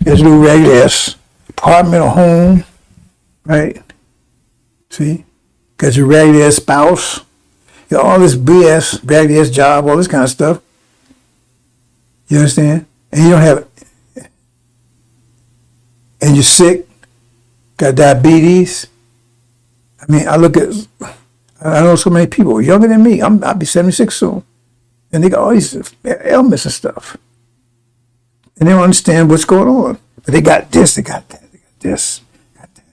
your little raggedy ass apartment or home, right? See? Got your raggedy ass spouse, you got all this BS, raggedy ass job, all this kind of stuff. You understand? And you don't have it. And you're sick, got diabetes. I mean, I know so many people younger than me. I'll be 76 soon. And they got all these ailments and stuff. And they don't understand what's going on. But they got this, they got that, they got this, got that.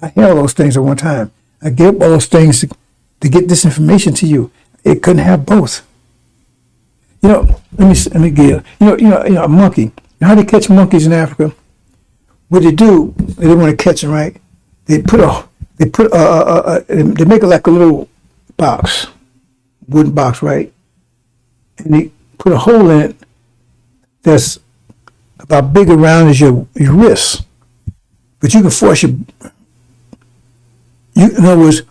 I had all those things at one time. I gave up all those things to get this information to you. It couldn't have both. You know, let me give a monkey. You know how they catch monkeys in Africa? What they do, they don't want to catch them, right? They make it like a little box, wooden box, right? And they put a hole in it that's about big around as your wrist. But you can force in other words,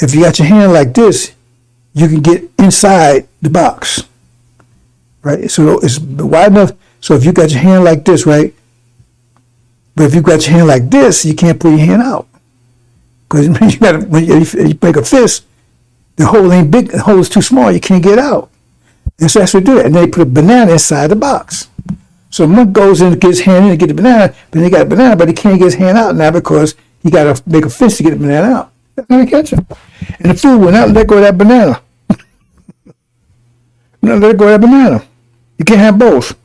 if you got your hand like this, you can get inside the box, right? So it's wide enough. So if you got your hand like this, right? But if you got your hand like this, you can't pull your hand out. Because when you make a fist, the hole ain't big, the hole is too small, you can't get out. And so that's what they do it. And they put a banana inside the box. So a monk goes in to get his hand in to get the banana, but he got a banana, but he can't get his hand out now because he got to make a fist to get the banana out. That's how they catch him. And the fool will not let go of that banana. Not let go of that banana. You can't have both.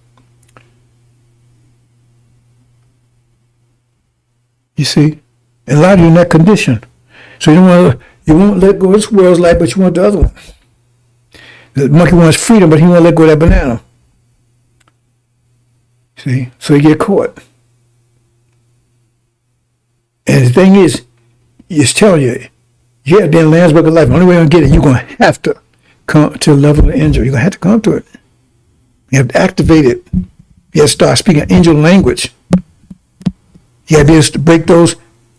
You see? And a lot of you in that condition. So you won't let go of this world's life, but you want the other one. The monkey wants freedom, but he won't let go of that banana. See? So you get caught. And the thing is, it's telling you, yeah, then Lamb's Book of Life, the only way you're going to get it, you're going to have to come to a level of angel. You're going to have to come to it. You have to activate it. You have to start speaking angel language. You have to be able to break those,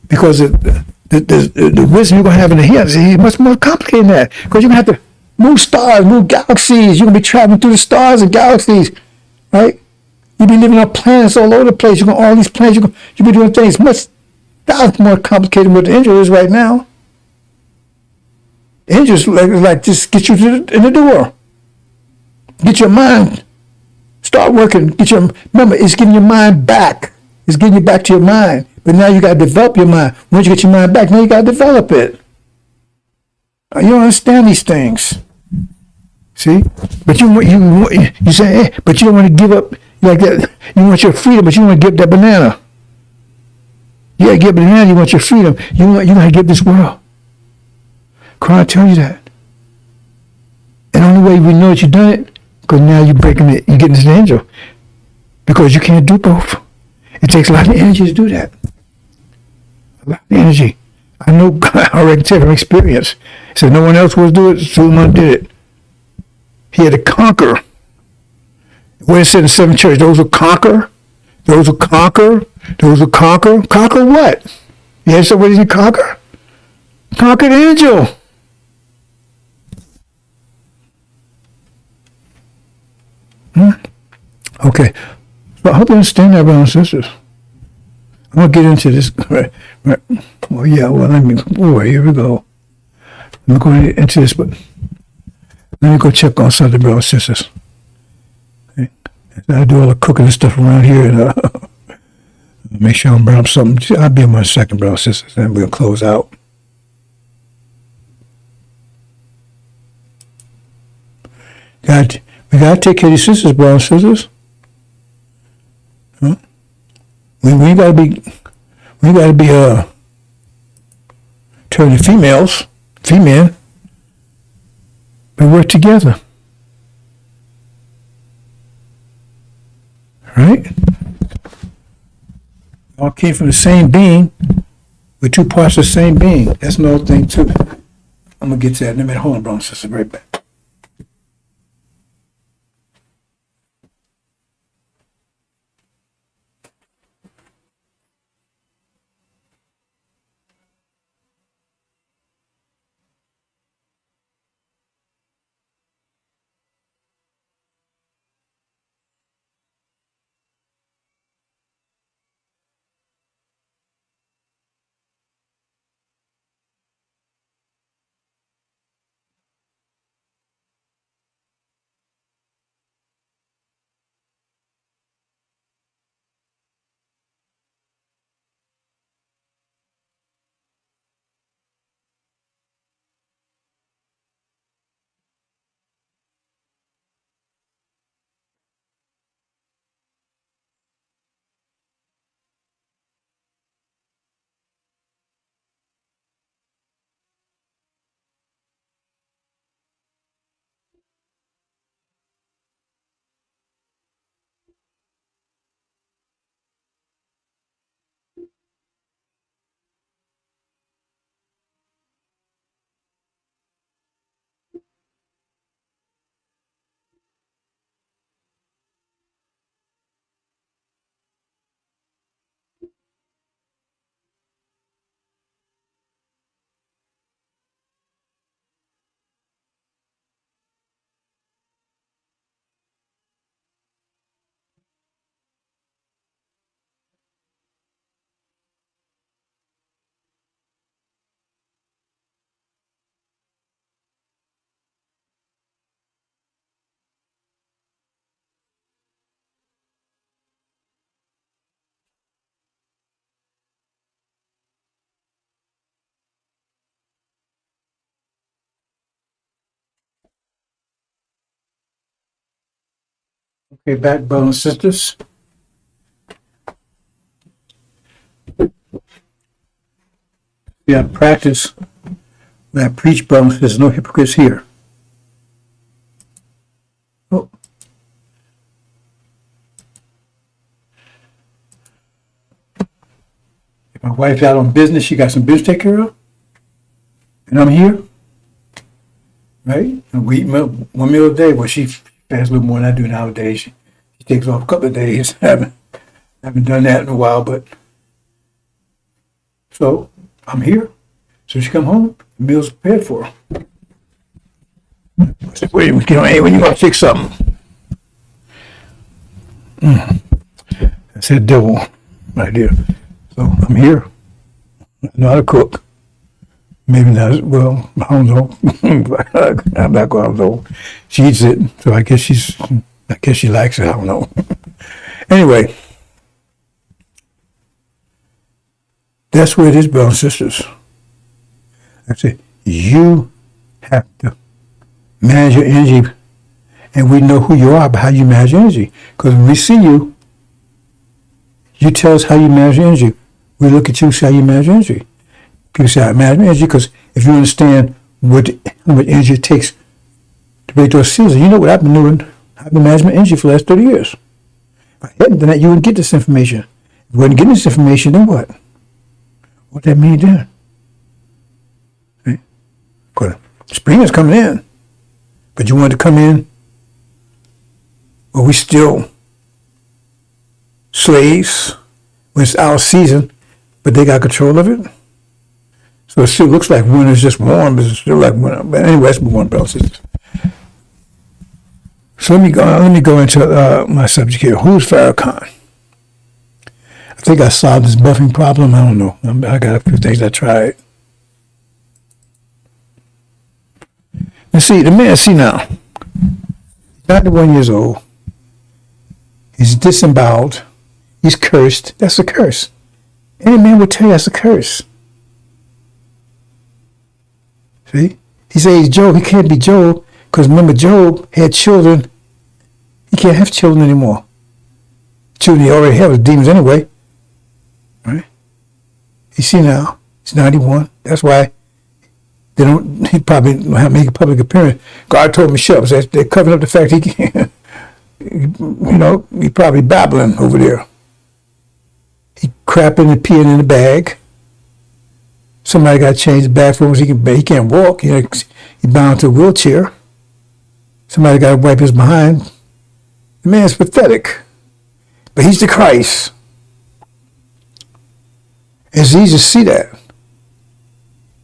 because the wisdom you're going to have in the head is much more complicated than that. Because you're going to have to move stars, move galaxies. You're going to be traveling through the stars and galaxies, right? You'll be living on planets all over the place. You're going all these planets. You'll be doing things much thousands more complicated than what the angel is right now. The angels like just get you in the door. Get your mind. Start working. Remember, it's getting your mind back. It's getting you back to your mind. But now you got to develop your mind. Once you get your mind back, now you got to develop it. You don't understand these things. See? But you say, hey, but you don't want to give up like that. You want your freedom, but you want to give that banana. You got to give banana, you want your freedom. You got to give this world. Quran tells you that. And the only way we know that you've done it, because now you're breaking it, you're getting this angel. Because you can't do both. It takes a lot of energy to do that. A lot of energy. I know, I already tell from experience. He said no one else would do it, Suleiman did it. He had to conquer. What it said in the seventh church, those who conquer, those who conquer, those who conquer. Conquer what? You had somebody to conquer? Conquer the angel. Okay. So I hope you understand that, brothers and sisters. I'm going to get into this. Right. Well, yeah, here we go. I'm going into this, but let me go check on something, brothers and sisters. Okay. I do all the cooking and stuff around here, and make sure I don't burn up something. I'll be in 1 second, brothers and sisters, and we'll close out. We got to take care of these sisters, brothers and sisters. Huh? We got to be turning female. We work together. Right? All came from the same being. We're two parts of the same being. That's another thing too. I'm gonna get to that in a minute. Hold on, brothers and sisters, right back. Okay, back, brothers and sisters. We have practice. We have preach, brothers. There's no hypocrites here. Oh. If my wife's out on business, she got some business to take care of, and I'm here, right? And we eat one meal a day. Well, she fasts a little more than I do nowadays. She takes off a couple of days. haven't done that in a while, but so I'm here. So she come home, the meal's prepared for her. I said, wait, hey, when you gonna fix something? I said, devil, right there. So I'm here. I know how to cook. Maybe not, well, I don't know. I'm not going to know. She eats it, so I guess she likes it, I don't know. Anyway, that's where it is, brothers and sisters. I say, you have to manage your energy, and we know who you are by how you manage your energy. Because when we see you, you tell us how you manage your energy. We look at you, see how you manage your energy. People say, I manage my energy, because if you understand how much energy it takes to break those seals, you know what I've been doing. I've been managing my energy for the last 30 years. If I hadn't done that, you wouldn't get this information. If you wouldn't get this information, then what? What that mean then? Right? Because spring is coming in, but you want to come in, well, we still slaves when it's our season, but they got control of it. So it still looks like winter's just warm, but it's still like winter. But anyway, let's move on, brothers and sisters. So let me go into my subject here. Who's Farra-Con? I think I solved this buffing problem. I don't know. I got a few things I tried. Let's see, the man, see now, 91 years old. He's disemboweled. He's cursed. That's a curse. Any man would tell you that's a curse. See? He says he's Job. He can't be Job Because remember, Job had children. He can't have children anymore. Children he already had was demons anyway. Right? You see now, he's 91. That's why he probably don't have to make a public appearance. God told him to shut up. So they're covering up the fact he can't. He probably babbling over there. He crapping and peeing in the bag. Somebody got to change the bag for him so he can't walk. He's bound to a wheelchair. Somebody got to wipe his behind. The man's pathetic. But he's the Christ. It's easy to see that.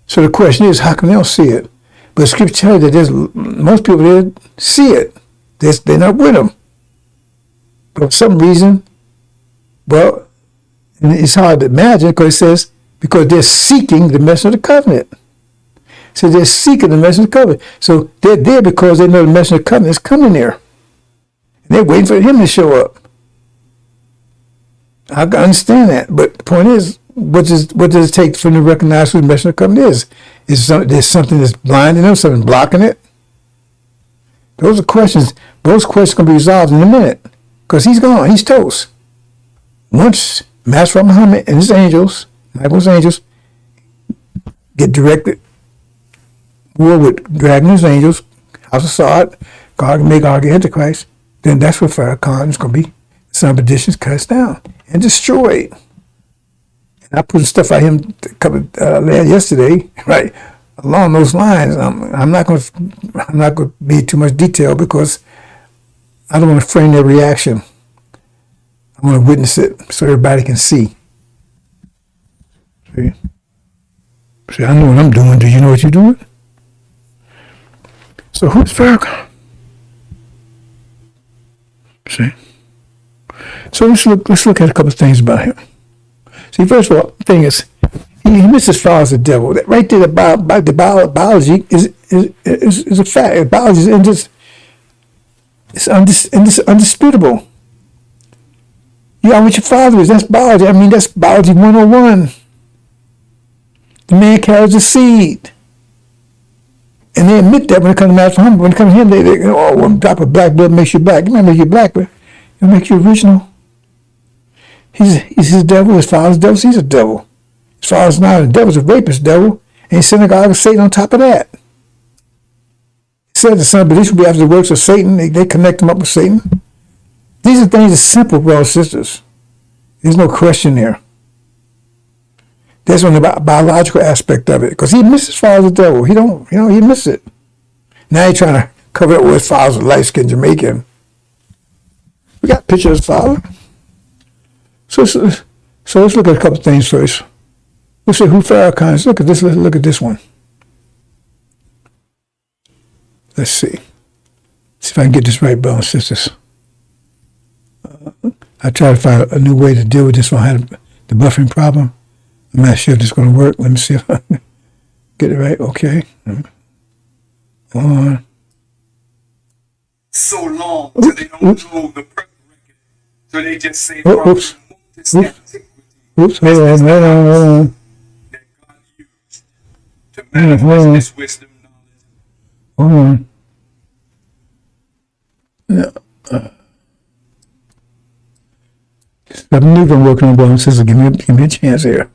So the question is, how come they don't see it? But the scripture tells you that most people there see it. They're not with him. But for some reason, well, and it's hard to imagine because it says, because they're seeking the message of the covenant. So they're seeking the message of the covenant. So they're there because they know the message of the covenant is coming there. And they're waiting for him to show up. I can understand that. But the point is, what does it take for them to recognize who the message of the covenant is? There's something that's blinding them, something blocking it? Those are questions. Those questions can be resolved in a minute. Because he's gone. He's toast. Once Master Muhammad and his angels, Michael's angels, get directed war with Dragon's angels, House of Sod, God can make God the Antichrist, then that's where Farra-Con is going to be. The son of perdition is cast down and destroyed. And I put stuff out him yesterday, right, along those lines. I'm not going to be too much detail because I don't want to frame their reaction. I want to witness it so everybody can see. See, I know what I'm doing. Do you know what you're doing? So who's Farra-Con? See? So let's look at a couple of things about him. See, first of all, the thing is, he misses far as the devil. That right there, the biology is a fact. Biology is it's undisputable. You are what your father is. That's biology. I mean, that's biology 101. The man carries the seed. And they admit that when it comes to Master Muhammad. When it comes to him, they one drop of black blood makes you black. It might make you black, but it'll make you original. He's his devil. His father's devil. He's a devil. His father's not a devil. He's a rapist devil. And he's synagogue of Satan on top of that. He said the son of perdition will be after the works of Satan. They connect him up with Satan. These are things that's simple, brothers and sisters. There's no question there. That's on the biological aspect of it. Because he missed his father's devil. He missed it. Now he's trying to cover it with his father's a light-skinned Jamaican. We got a picture of his father. So let's look at a couple of things first. Let's see who Farra-Con is. Look at this. Look at this one. Let's see. See if I can get this right, brothers and sisters. I try to find a new way to deal with this one. I had the buffering problem. I'm not sure if this is going to work. Let me see if I can get it right. Okay. On. So long till they don't know the perfect record. So they just say, oops. Hold on. That God used to manifest His wisdom, knowledge. Hold on. No. I'm new. I'm working on brothers and sisters. Give me a chance here.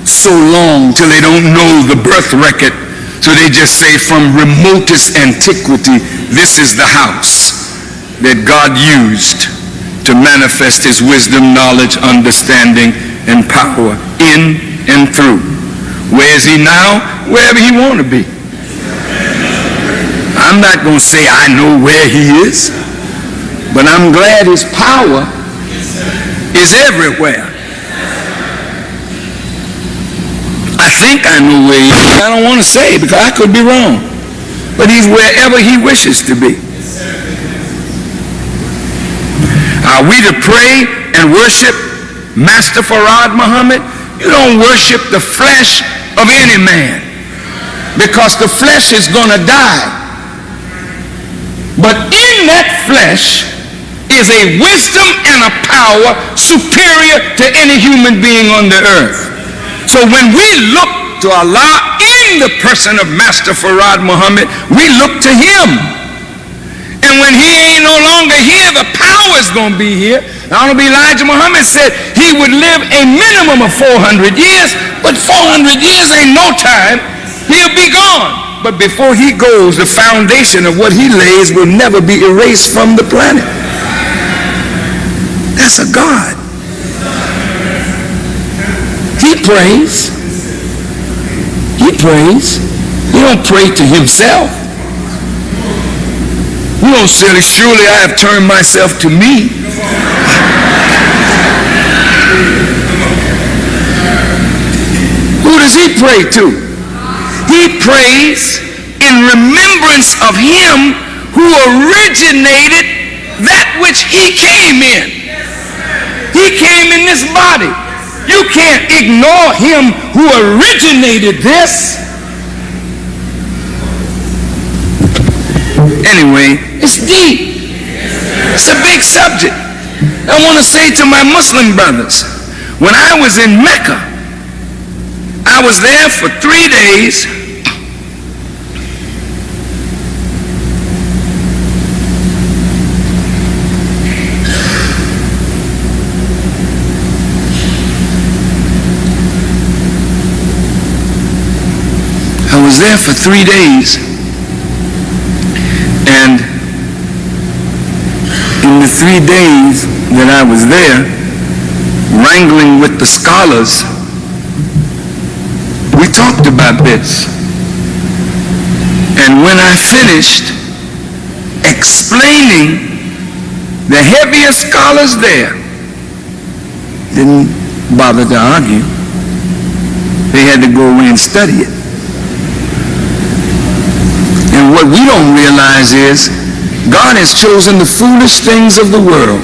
So long till they don't know the birth record, so they just say from remotest antiquity, this is the house that God used to manifest His wisdom, knowledge, understanding, and power in and through. Where is He now? Wherever He want to be. I'm not going to say I know where He is, but I'm glad His power is everywhere. I think I know where he is. I don't want to say because I could be wrong. But he's wherever he wishes to be. Are we to pray and worship Master Farad Muhammad? You don't worship the flesh of any man, because the flesh is going to die. But in that flesh is a wisdom and a power superior to any human being on the earth. So when we look to Allah in the person of Master Farad Muhammad, we look to him. And when he ain't no longer here, the power is going to be here. Honorable Elijah Muhammad said he would live a minimum of 400 years, but 400 years ain't no time. He'll be gone. But before he goes, the foundation of what he lays will never be erased from the planet. That's a God. He prays. He prays. He don't pray to himself. You don't say, surely I have turned myself to me. Who does he pray to? He prays in remembrance of him who originated that which he came in. He came in this body. You can't ignore him who originated this. Anyway, it's deep. It's a big subject. I want to say to my Muslim brothers, when I was in Mecca, I was there for 3 days. I was there for 3 days, and in the 3 days that I was there, wrangling with the scholars, we talked about this. And when I finished explaining, the heaviest scholars there didn't bother to argue. They had to go away and study it. And what we don't realize is God has chosen the foolish things of the world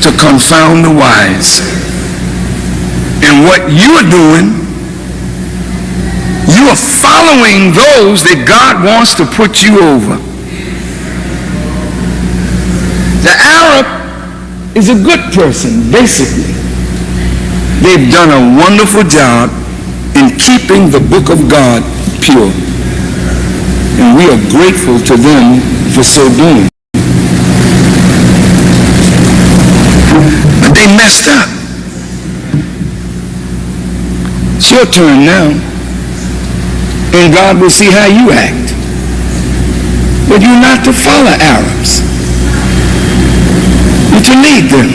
to confound the wise. And what you're doing, you are following those that God wants to put you over. The Arab is a good person, basically. They've done a wonderful job in keeping the book of God pure. And we are grateful to them for so doing. But they messed up. It's your turn now. And God will see how you act. But you're not to follow Arabs. You're to lead them.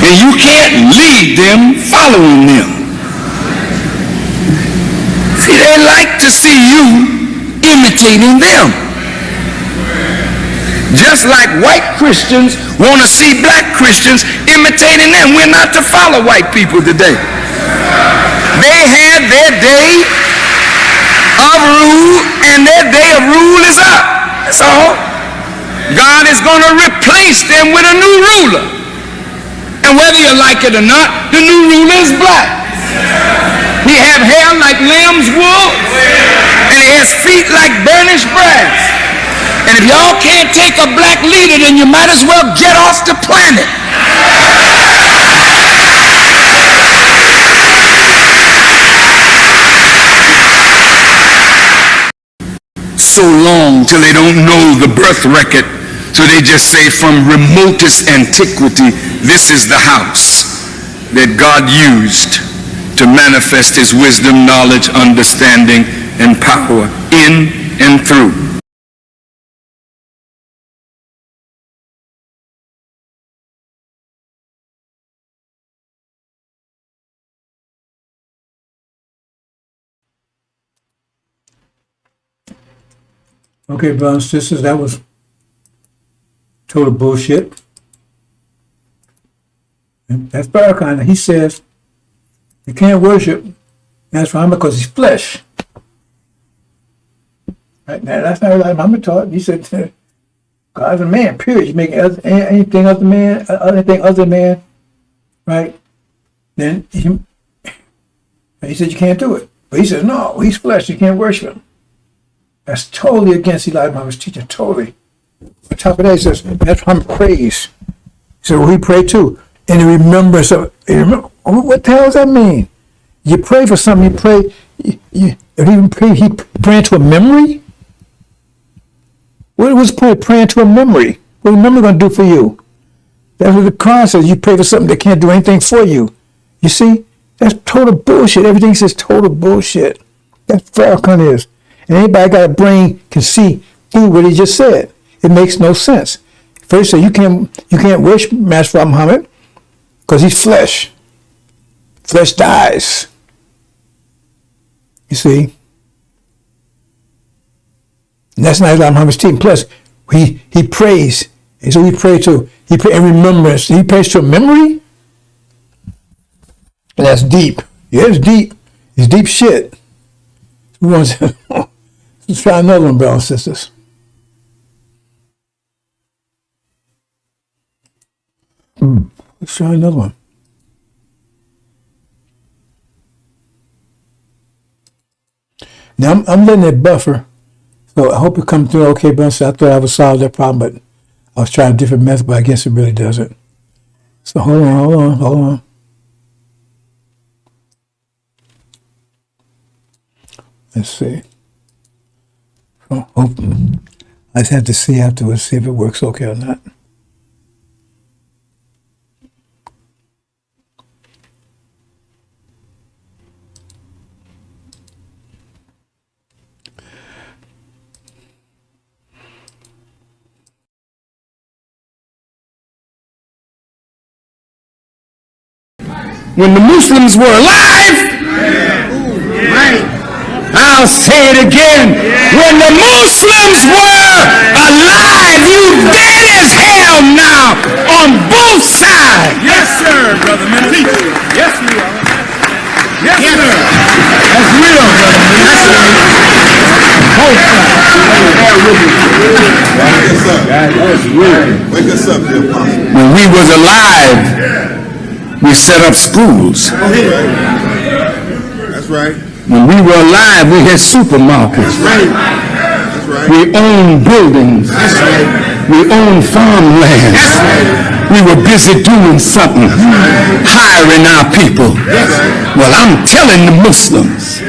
And you can't lead them following them. See, they like to see you imitating them. Just like white Christians want to see black Christians imitating them. We're not to follow white people today. They had their day of rule, and their day of rule is up. That's all. God is going to replace them with a new ruler. And whether you like it or not, the new ruler is black. He have hair like lamb's wool, and he has feet like burnished brass. And if y'all can't take a black leader, then you might as well get off the planet. So long till they don't know the birth record, so they just say from remotest antiquity, this is the house that God used to manifest his wisdom, knowledge, understanding, and power in and through. Okay, brothers and sisters, that was total bullshit. That's Farra-Con. He says you can't worship Master Muhammad because he's flesh. Right? Now, that's not what Muhammad taught. He said God's a man, period. You make anything other than man, right? Then he said you can't do it. But he says, no, he's flesh. You can't worship him. That's totally against Elijah Muhammad's teaching, totally. On top of that, he says, that's how he prays. He said, well, he prayed too. In the remembrance of, what the hell does that mean? You pray for something, he praying to a memory? What was the point of praying to a memory? What is a memory going to do for you? That's what the Quran says. You pray for something that can't do anything for you. You see? That's total bullshit. Everything says total bullshit. That's Farra-Con is. And anybody got a brain can see through what he just said. It makes no sense. First, you can't worship Master Muhammad because he's flesh. Flesh dies. You see? And that's not Elijah Muhammad's teaching. Plus, he prays. And so he prays in remembrance. He prays to a memory? And that's deep. Yeah, it's deep. It's deep shit. We want to let's try another one, brothers and sisters. Let's try another one. Now, I'm letting it buffer. So I hope it comes through okay, but I thought I would solve that problem, but I was trying a different method, but I guess it really doesn't. So hold on. Let's see. So, I just have to see afterwards, see if it works okay or not. When the Muslims were alive, I'll say it again. When the Muslims were alive, you dead as hell now on both sides. Yes, sir, Brother Minister. Yes, we are. Yes, sir. That's real, brother. Both sides. Wake us up, dear Apostle. When we was alive, we set up schools. That's right. When we were alive, we had supermarkets. That's right. We owned buildings. We owned farmland. We were busy doing something, hiring our people. Well, I'm telling the Muslims,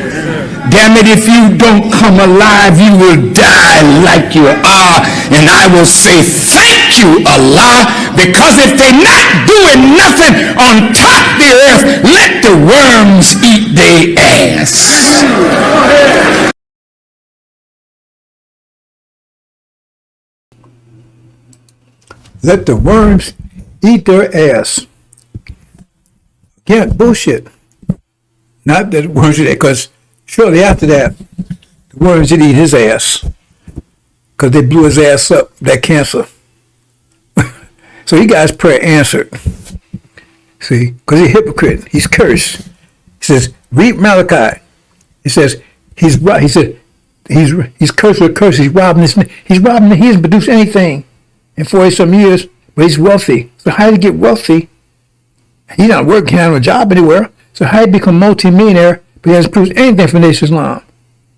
damn it, if you don't come alive, you will die like you are. And I will say, thank you, Allah, because if they're not doing nothing on top of the earth, let the worms eat their ass. Let the worms eat their ass. Again, bullshit. Not that worms eat it, because shortly after that, the worms did eat his ass. Because they blew his ass up, that cancer. So he got his prayer answered. See, because he's a hypocrite. He's cursed. He says, read Malachi. He says, he's cursed with curse. He's robbing this. He hasn't produced anything in 40-some years, but he's wealthy. So how did he get wealthy? He's not working, he doesn't have a job anywhere. So how did he become multi-millionaire, but he hasn't produced anything for Nation of Islam?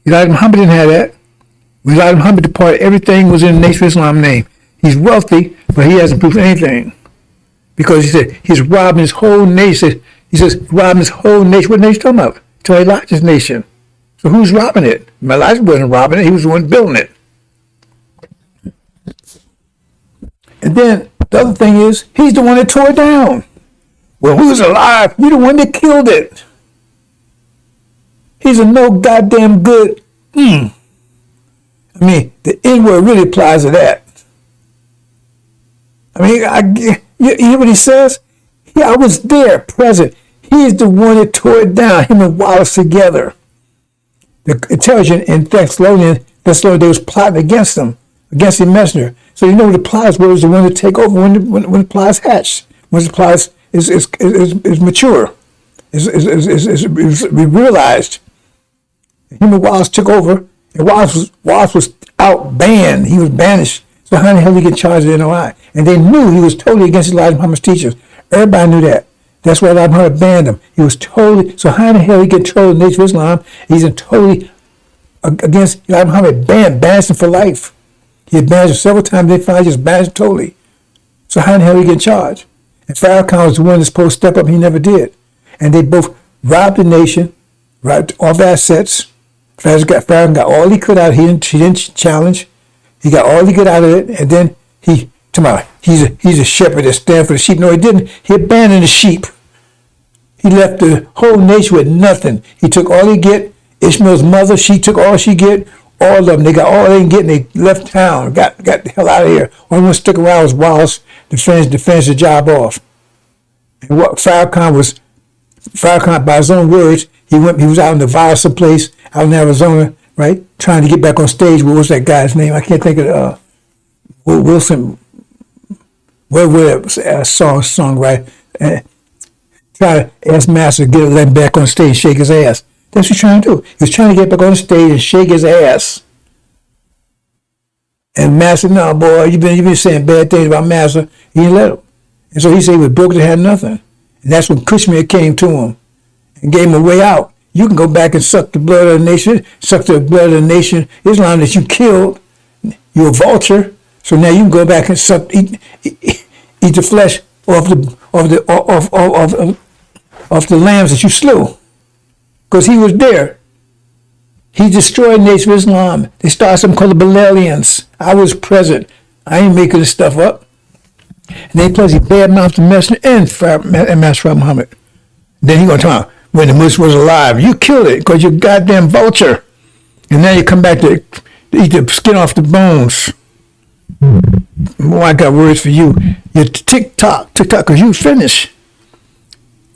Elijah Muhammad didn't have that. When Elijah Muhammad departed, everything was in the Nation of Islam name. He's wealthy, but he hasn't produced anything. Because he said he's robbing his whole nation. He says robbing his whole nation. What nation talking about? To Elijah's nation. So who's robbing it? Elijah wasn't robbing it. He was the one building it. And then the other thing is, he's the one that tore it down. Well, who's alive? You're the one that killed it. He's a no goddamn good. I mean, the N-word really applies to that. I mean, you hear what he says? Yeah, I was there, present. He's the one that tore it down, him and Wallace together. It tells you in Thessalonians, they was plotting against him, against the messenger. So you know the plies was the one to take over when the plies hatched. When the plies is mature. We realized him and Wallace took over, and Wallace was out banned. He was banished. So how in the hell did he get charged of NOI? And they knew he was totally against Elijah Muhammad's teachers. Everybody knew that. That's why Elijah Muhammad banned him. He was totally. So how in the hell did he get control of the Nation of Islam? He's totally against Elijah Muhammad. Banished him for life. He had banished him several times. They finally just banished him totally. So how in the hell did he get charged? And Farra-Con was the one that's supposed to step up. He never did. And they both robbed the nation, robbed off assets. Farra-Con got all he could out. He didn't challenge. He got all he could out of it. And then he's a shepherd that stands for the sheep. No, he didn't. He abandoned the sheep. He left the whole nation with nothing. He took all he get. Ishmael's mother, she took all she get. All of them, they got all they can get, and they left town, got the hell out of here. Only one stuck around was Wallace to finish the job off. And what Farra-Con, by his own words, he was out in Nevada someplace, out in Arizona, right, trying to get back on stage. What was that guy's name? I can't think of Wilson. Song, right? Try to ask Master to let him back on stage and shake his ass. That's what he's trying to do. He was trying to get back on the stage and shake his ass. And Master, no, boy, you've been saying bad things about Master. He didn't let him. And so he said he was broke and had nothing. And that's when Kushmir came to him and gave him a way out. You can go back and suck the blood of the nation, Islam that you killed. You're a vulture. So now you can go back and eat the flesh off the lambs that you slew. Because he was there. He destroyed the Nation of Islam. They started something called the Balalians. I was present. I ain't making this stuff up. And they plus he badmouthed the messenger and Master Muhammad. Then he gonna talk about when the Muslim was alive. You killed it because you're a goddamn vulture. And now you come back to eat the skin off the bones. Boy, I got words for you. You're tick-tock, because you finished.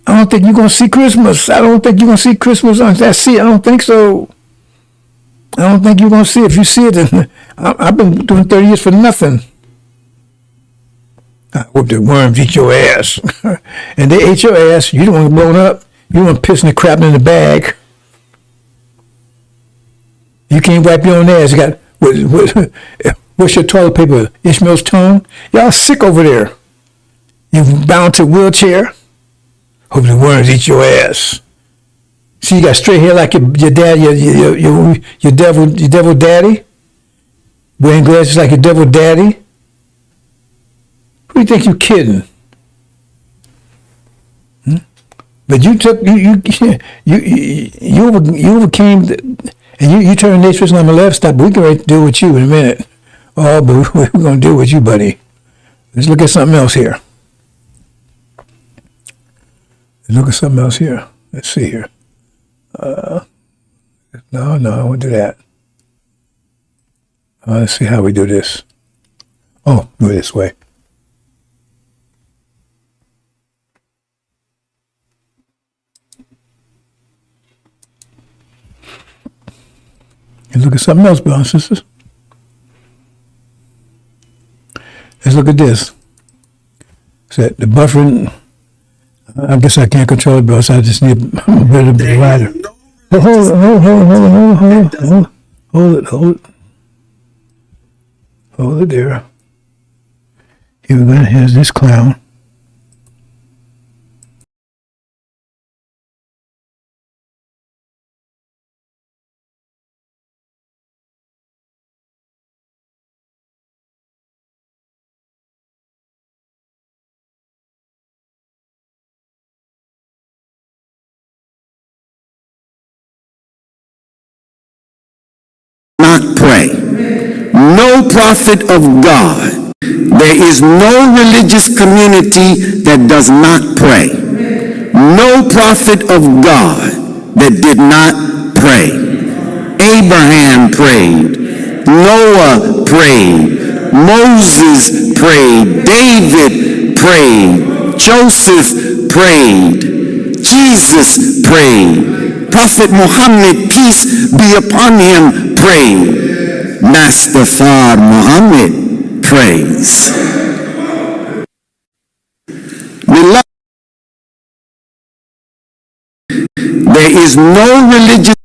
I don't think you're going to see Christmas. I don't think you're going to see Christmas on that seat. I don't think so. I don't think you're going to see it. If you see it, then I've been doing 30 years for nothing. I hope the worms eat your ass. And they ate your ass. You don't want to blow up. You want pissing and crapping in the bag. You can't wipe your own ass. You got, what's your toilet paper? Ishmael's tongue? Y'all sick over there. You bound to a wheelchair? Hope the worms eat your ass. See, you got straight hair like your dad, your devil daddy. Wearing glasses like your devil daddy. Who do you think you're kidding? But you overcame, and you turned the Nation of Islam left. Stop. We can deal with you in a minute. Oh, but we're gonna deal with you, buddy. Let's look at something else here. Let's see here. No, I won't do that. Let's see how we do this. Oh, do it this way. And look at something else, brothers and sisters. Let's look at this. So the buffering. I guess I can't control it, because I just need a bit of the rider. Hold it there. Here we go. Here's this clown. Not pray. No prophet of God. There is no religious community that does not pray. No prophet of God that did not pray. Abraham prayed. Noah prayed. Moses prayed. David prayed. Joseph prayed. Jesus prayed. Prophet Muhammad, peace be upon him, prayed. Master Farra Muhammad prays. We love There is no religious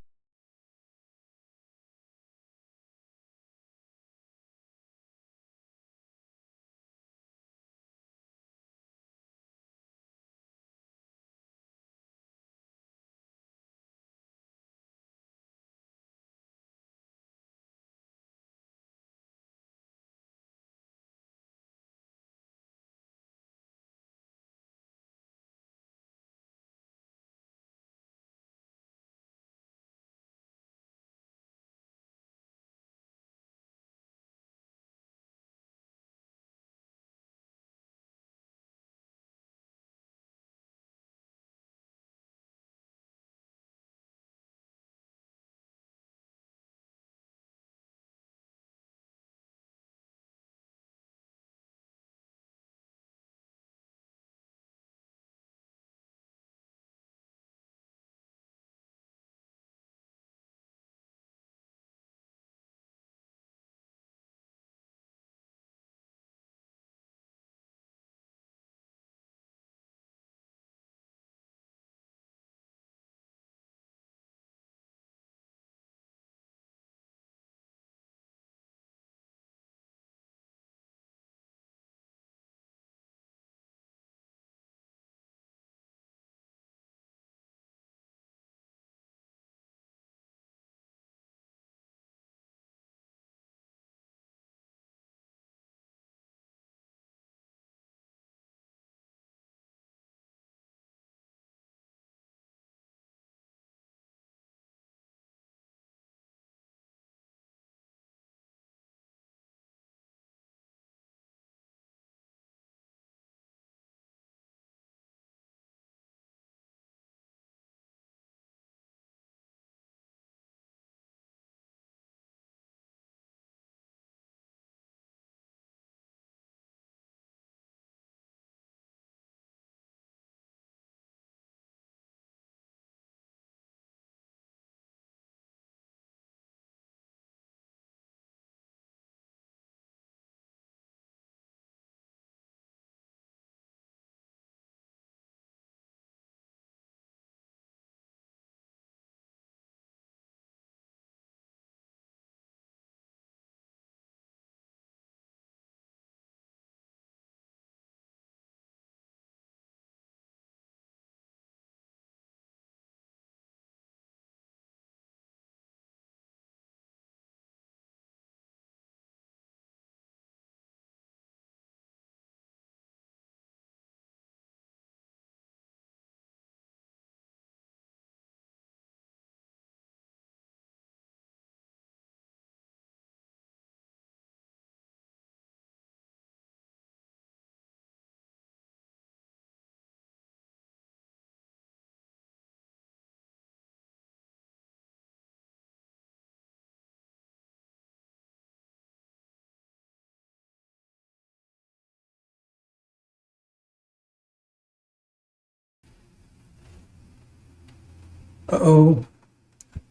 Uh-oh.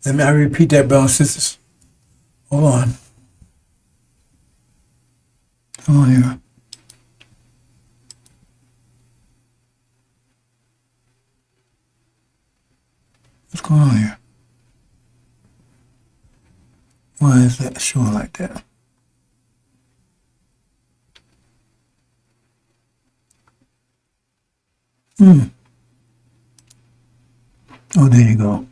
Let me repeat that, brothers and sisters. Hold on. Hold on here. What's going on here? Why is that showing like that? Oh, there you go.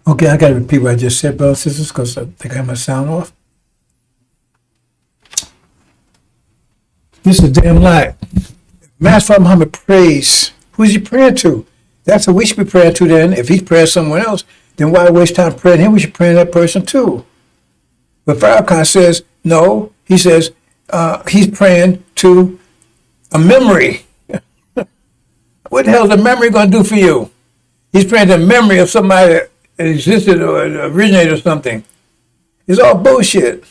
Okay, I got to repeat what I just said, brothers and sisters, because I think I have my sound off. This is a damn lie. Master Muhammad prays. Who's he praying to? That's who we should be praying to then. If he's praying someone else, then why waste time praying him? We should pray that person too. But Farra-Con says, no, he says he's praying to a memory. What the hell is a memory going to do for you? He's praying to a memory of somebody that existed or originated or something. It's all bullshit.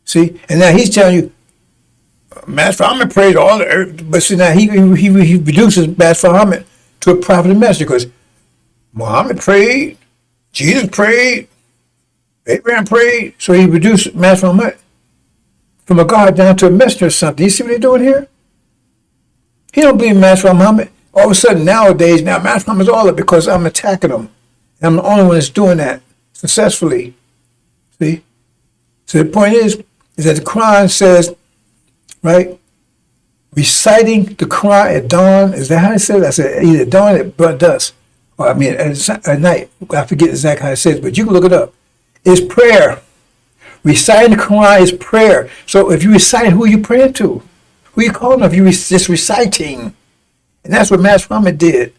See? And now he's telling you, Master Muhammad prays all the earth, but see now he reduces Master Muhammad to a prophet and messenger because Muhammad prayed, Jesus prayed, Abraham prayed, so he reduced Master Muhammad from a God down to a messenger or something. You see what he's doing here? He don't believe Master Muhammad. All of a sudden nowadays, now mass mom is all up because I'm attacking them. And I'm the only one that's doing that successfully. See? So the point is that the Quran says, right, reciting the Quran at dawn, is that how it says? I said either dawn or at dusk. Or I mean at night. I forget exactly how it says, but you can look it up. It's prayer. Reciting the Quran is prayer. So if you recite, who are you praying to? Who are you calling if you just reciting? And that's what Master Muhammad did.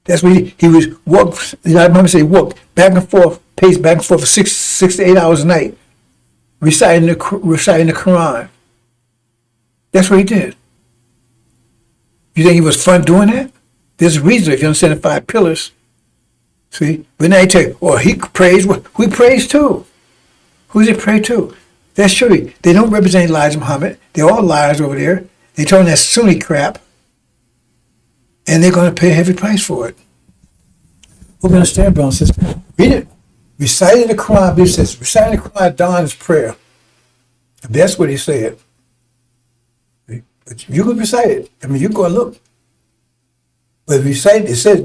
That's what he was walked. I remember say walked back and forth, paced back and forth for six to 8 hours a night, reciting the Quran. That's what he did. You think it was fun doing that? There's a reason if you understand the 5 pillars. See, but now you tell you, well, he prays. We praise too. Who's he pray to? That's true. They don't represent Elijah Muhammad. They're all liars over there. They told that Sunni crap. And they're going to pay a heavy price for it. Hope you understand, brother and sister. Read it. Reciting the Quran, it says, reciting the Quran at dawn is prayer. That's what he said. But you can recite it. I mean, you can go and look. But recite, it says,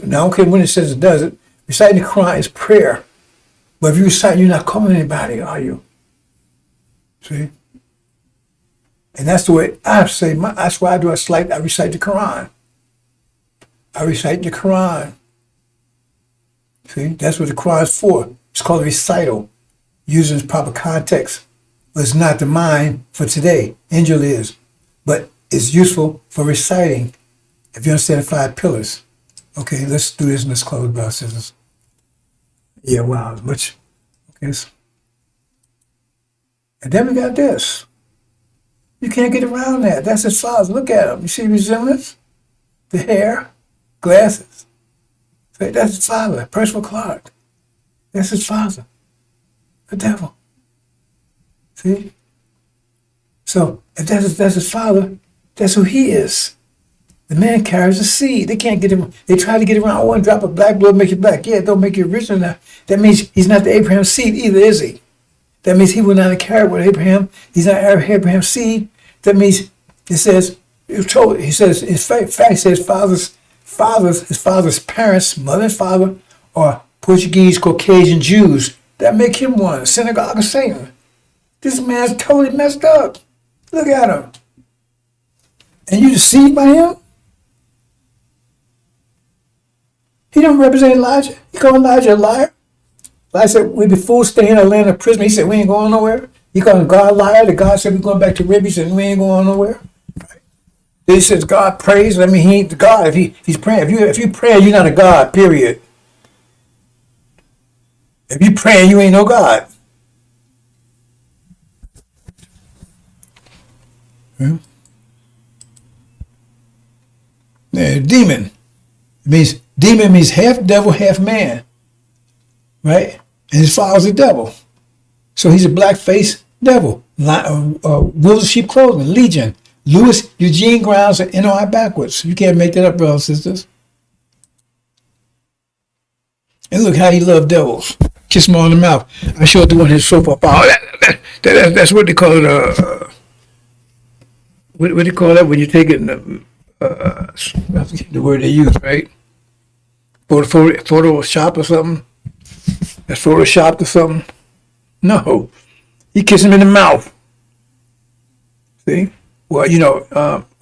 now I don't care when it says it does it. Reciting the Quran is prayer. But if you recite, you're not calling anybody, are you? See? And that's the way I say, that's why I recite the Quran. I recite the Quran. See, that's what the Quran is for. It's called a recital, using its proper context. But it's not the mind for today. Angel is. But it's useful for reciting, if you understand the 5 pillars. Okay, let's do this and let's close, brothers and sisters. Yeah, wow, much. Okay. And then we got this. You can't get around that. That's his father. Look at him. You see resemblance? The hair, glasses. That's his father, Percival Clark. That's his father, the devil. See? So if that's his father, that's who he is. The man carries a seed. They can't get him. They try to get around. One drop of black blood make you black. Yeah, it don't make you original now. That means he's not the Abraham seed either, is he? That means he will not inherit with Abraham. He's not Abraham's seed. That means it says, he says, in fact, he says his father's parents, mother and father, are Portuguese, Caucasian Jews. That make him one, synagogue of Satan. This man's totally messed up. Look at him. And you deceived by him? He don't represent Elijah. He called Elijah a liar. Elijah said, we be fools stay in a land of prison. He said, we ain't going nowhere. He called God a liar. The God said, we're going back to Arabia. He said, we ain't going nowhere. Right. Then he says, God prays. I mean, he ain't the God. If he's praying, if you pray, you're not a God, period. If you praying, you ain't no God. Yeah, demon. Demon means half devil, half man. Right? And his father's a devil. So he's a black-faced devil. Wolves of sheep clothing, Legion. Louis Eugene Grounds and NOI backwards. You can't make that up, brothers and sisters. And look how he loved devils. Kiss him on the mouth. I showed the one his soap up. Oh, that's what they call it. What do you call that when you take it in I forget the word they use, right? Photoshop or something? That's photoshopped or something? No. He kissed him in the mouth. See? Well,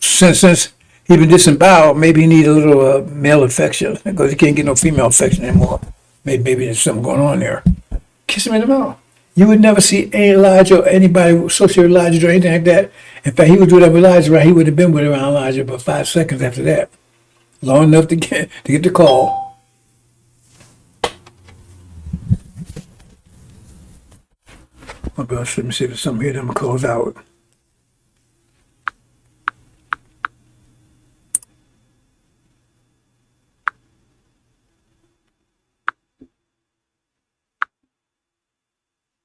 since he been disemboweled, maybe he need a little male affection because he can't get no female affection anymore. Maybe there's something going on there. Kiss him in the mouth. You would never see any Elijah or anybody associated with Elijah or anything like that. In fact, he would do that with Elijah, right? He would have been with around Elijah about 5 seconds after that. Long enough to get the call. Oh, gosh, let me see if there's something here that I'm going to close out.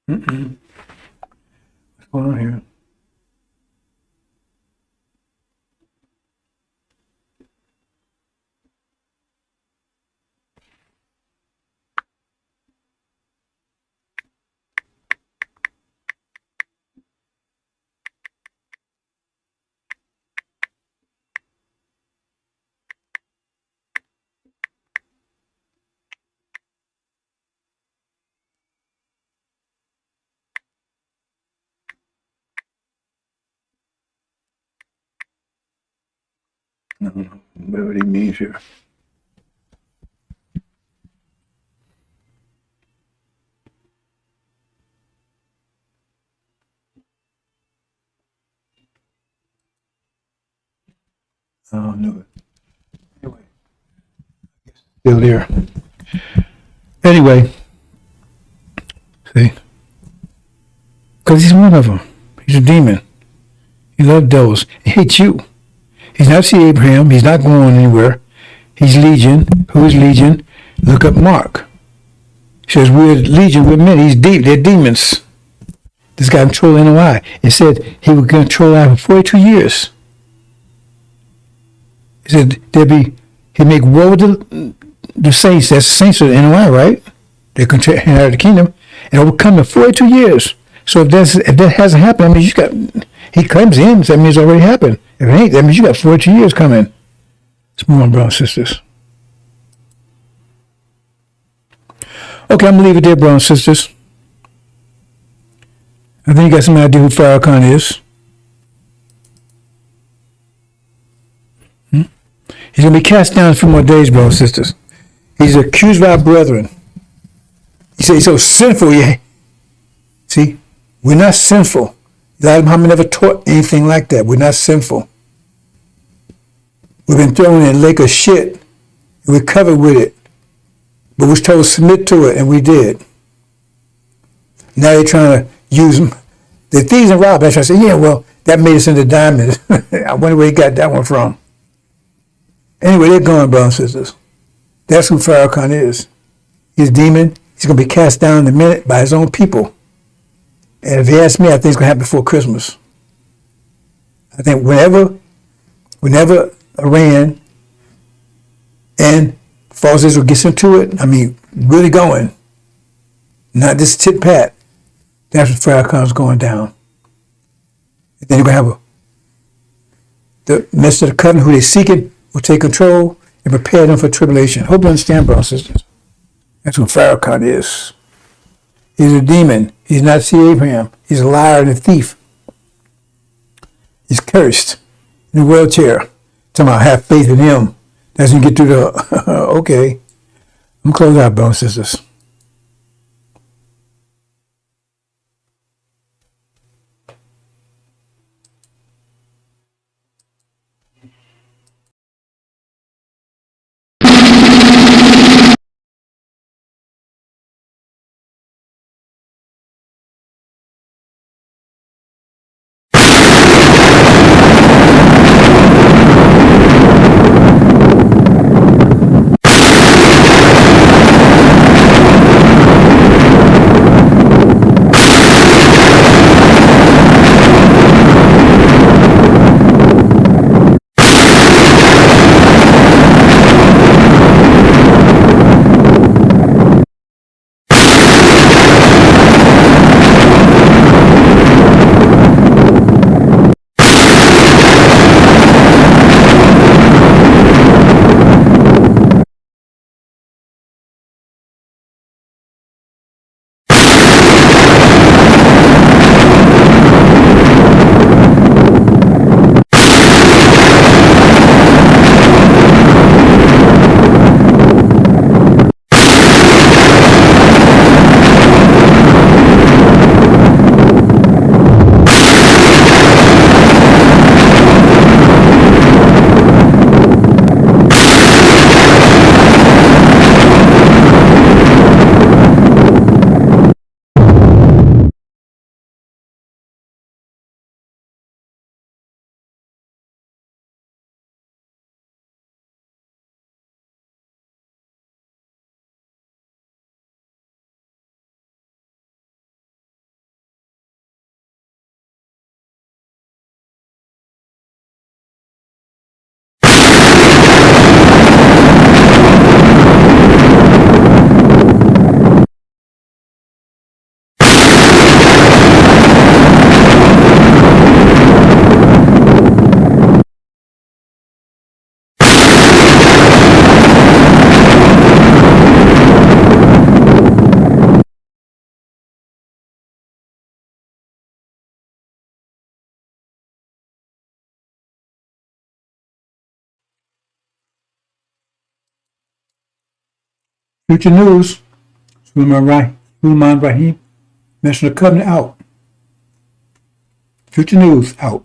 What's going on here? Whatever he means here. I don't know. Anyway, still there. Anyway, see, because he's one of them. He's a demon. He loves devils. He hates you. He's not see Abraham. He's not going anywhere. He's Legion. Who is Legion? Look up Mark. He says, we're Legion. We're men. He's deep. They're demons. This guy controlled NOI. It said he would control that for 42 years. He said he'd make war with the saints. That's the saints of the NOI, right? They inherit the kingdom and overcome in 42 years. So if that hasn't happened, that means he comes in, so that means it's already happened. If it ain't, that means you got 42 years coming. Let's move on, brothers and sisters. Okay, I'm going to leave it there, brothers and sisters. I think you got some idea who Farra-Con is. He's going to be cast down in a few more days, brothers and sisters. He's accused of our brethren. He said he's so sinful. Yeah. See, we're not sinful. Elijah Muhammad never taught anything like that. We're not sinful. We've been thrown in a lake of shit, and we're covered with it. But we're told to submit to it, and we did. Now they're trying to use them. The thieves and robbers. I said, yeah, well, that made us into diamonds. I wonder where he got that one from. Anyway, they're gone, brothers and sisters. That's who Farra-Con is. He's a demon. He's going to be cast down in a minute by his own people. And if you ask me, I think it's going to happen before Christmas. I think whenever Iran and false Israel gets into it, I mean, really going, not just tit-pat, that's when Farra-Con's going down. And then you're going to have the midst of the covenant, who they seeking, will take control and prepare them for tribulation. Hope you understand, brothers and sisters. That's what Farra-Con is. He's a demon. He's not see Abraham. He's a liar and a thief. He's cursed in a wheelchair. Talking about have faith in him. That's when you get through the, okay. I'm closing out, brothers and sisters. Future News. Suleiman Rahim. Mention the covenant out. Future News out.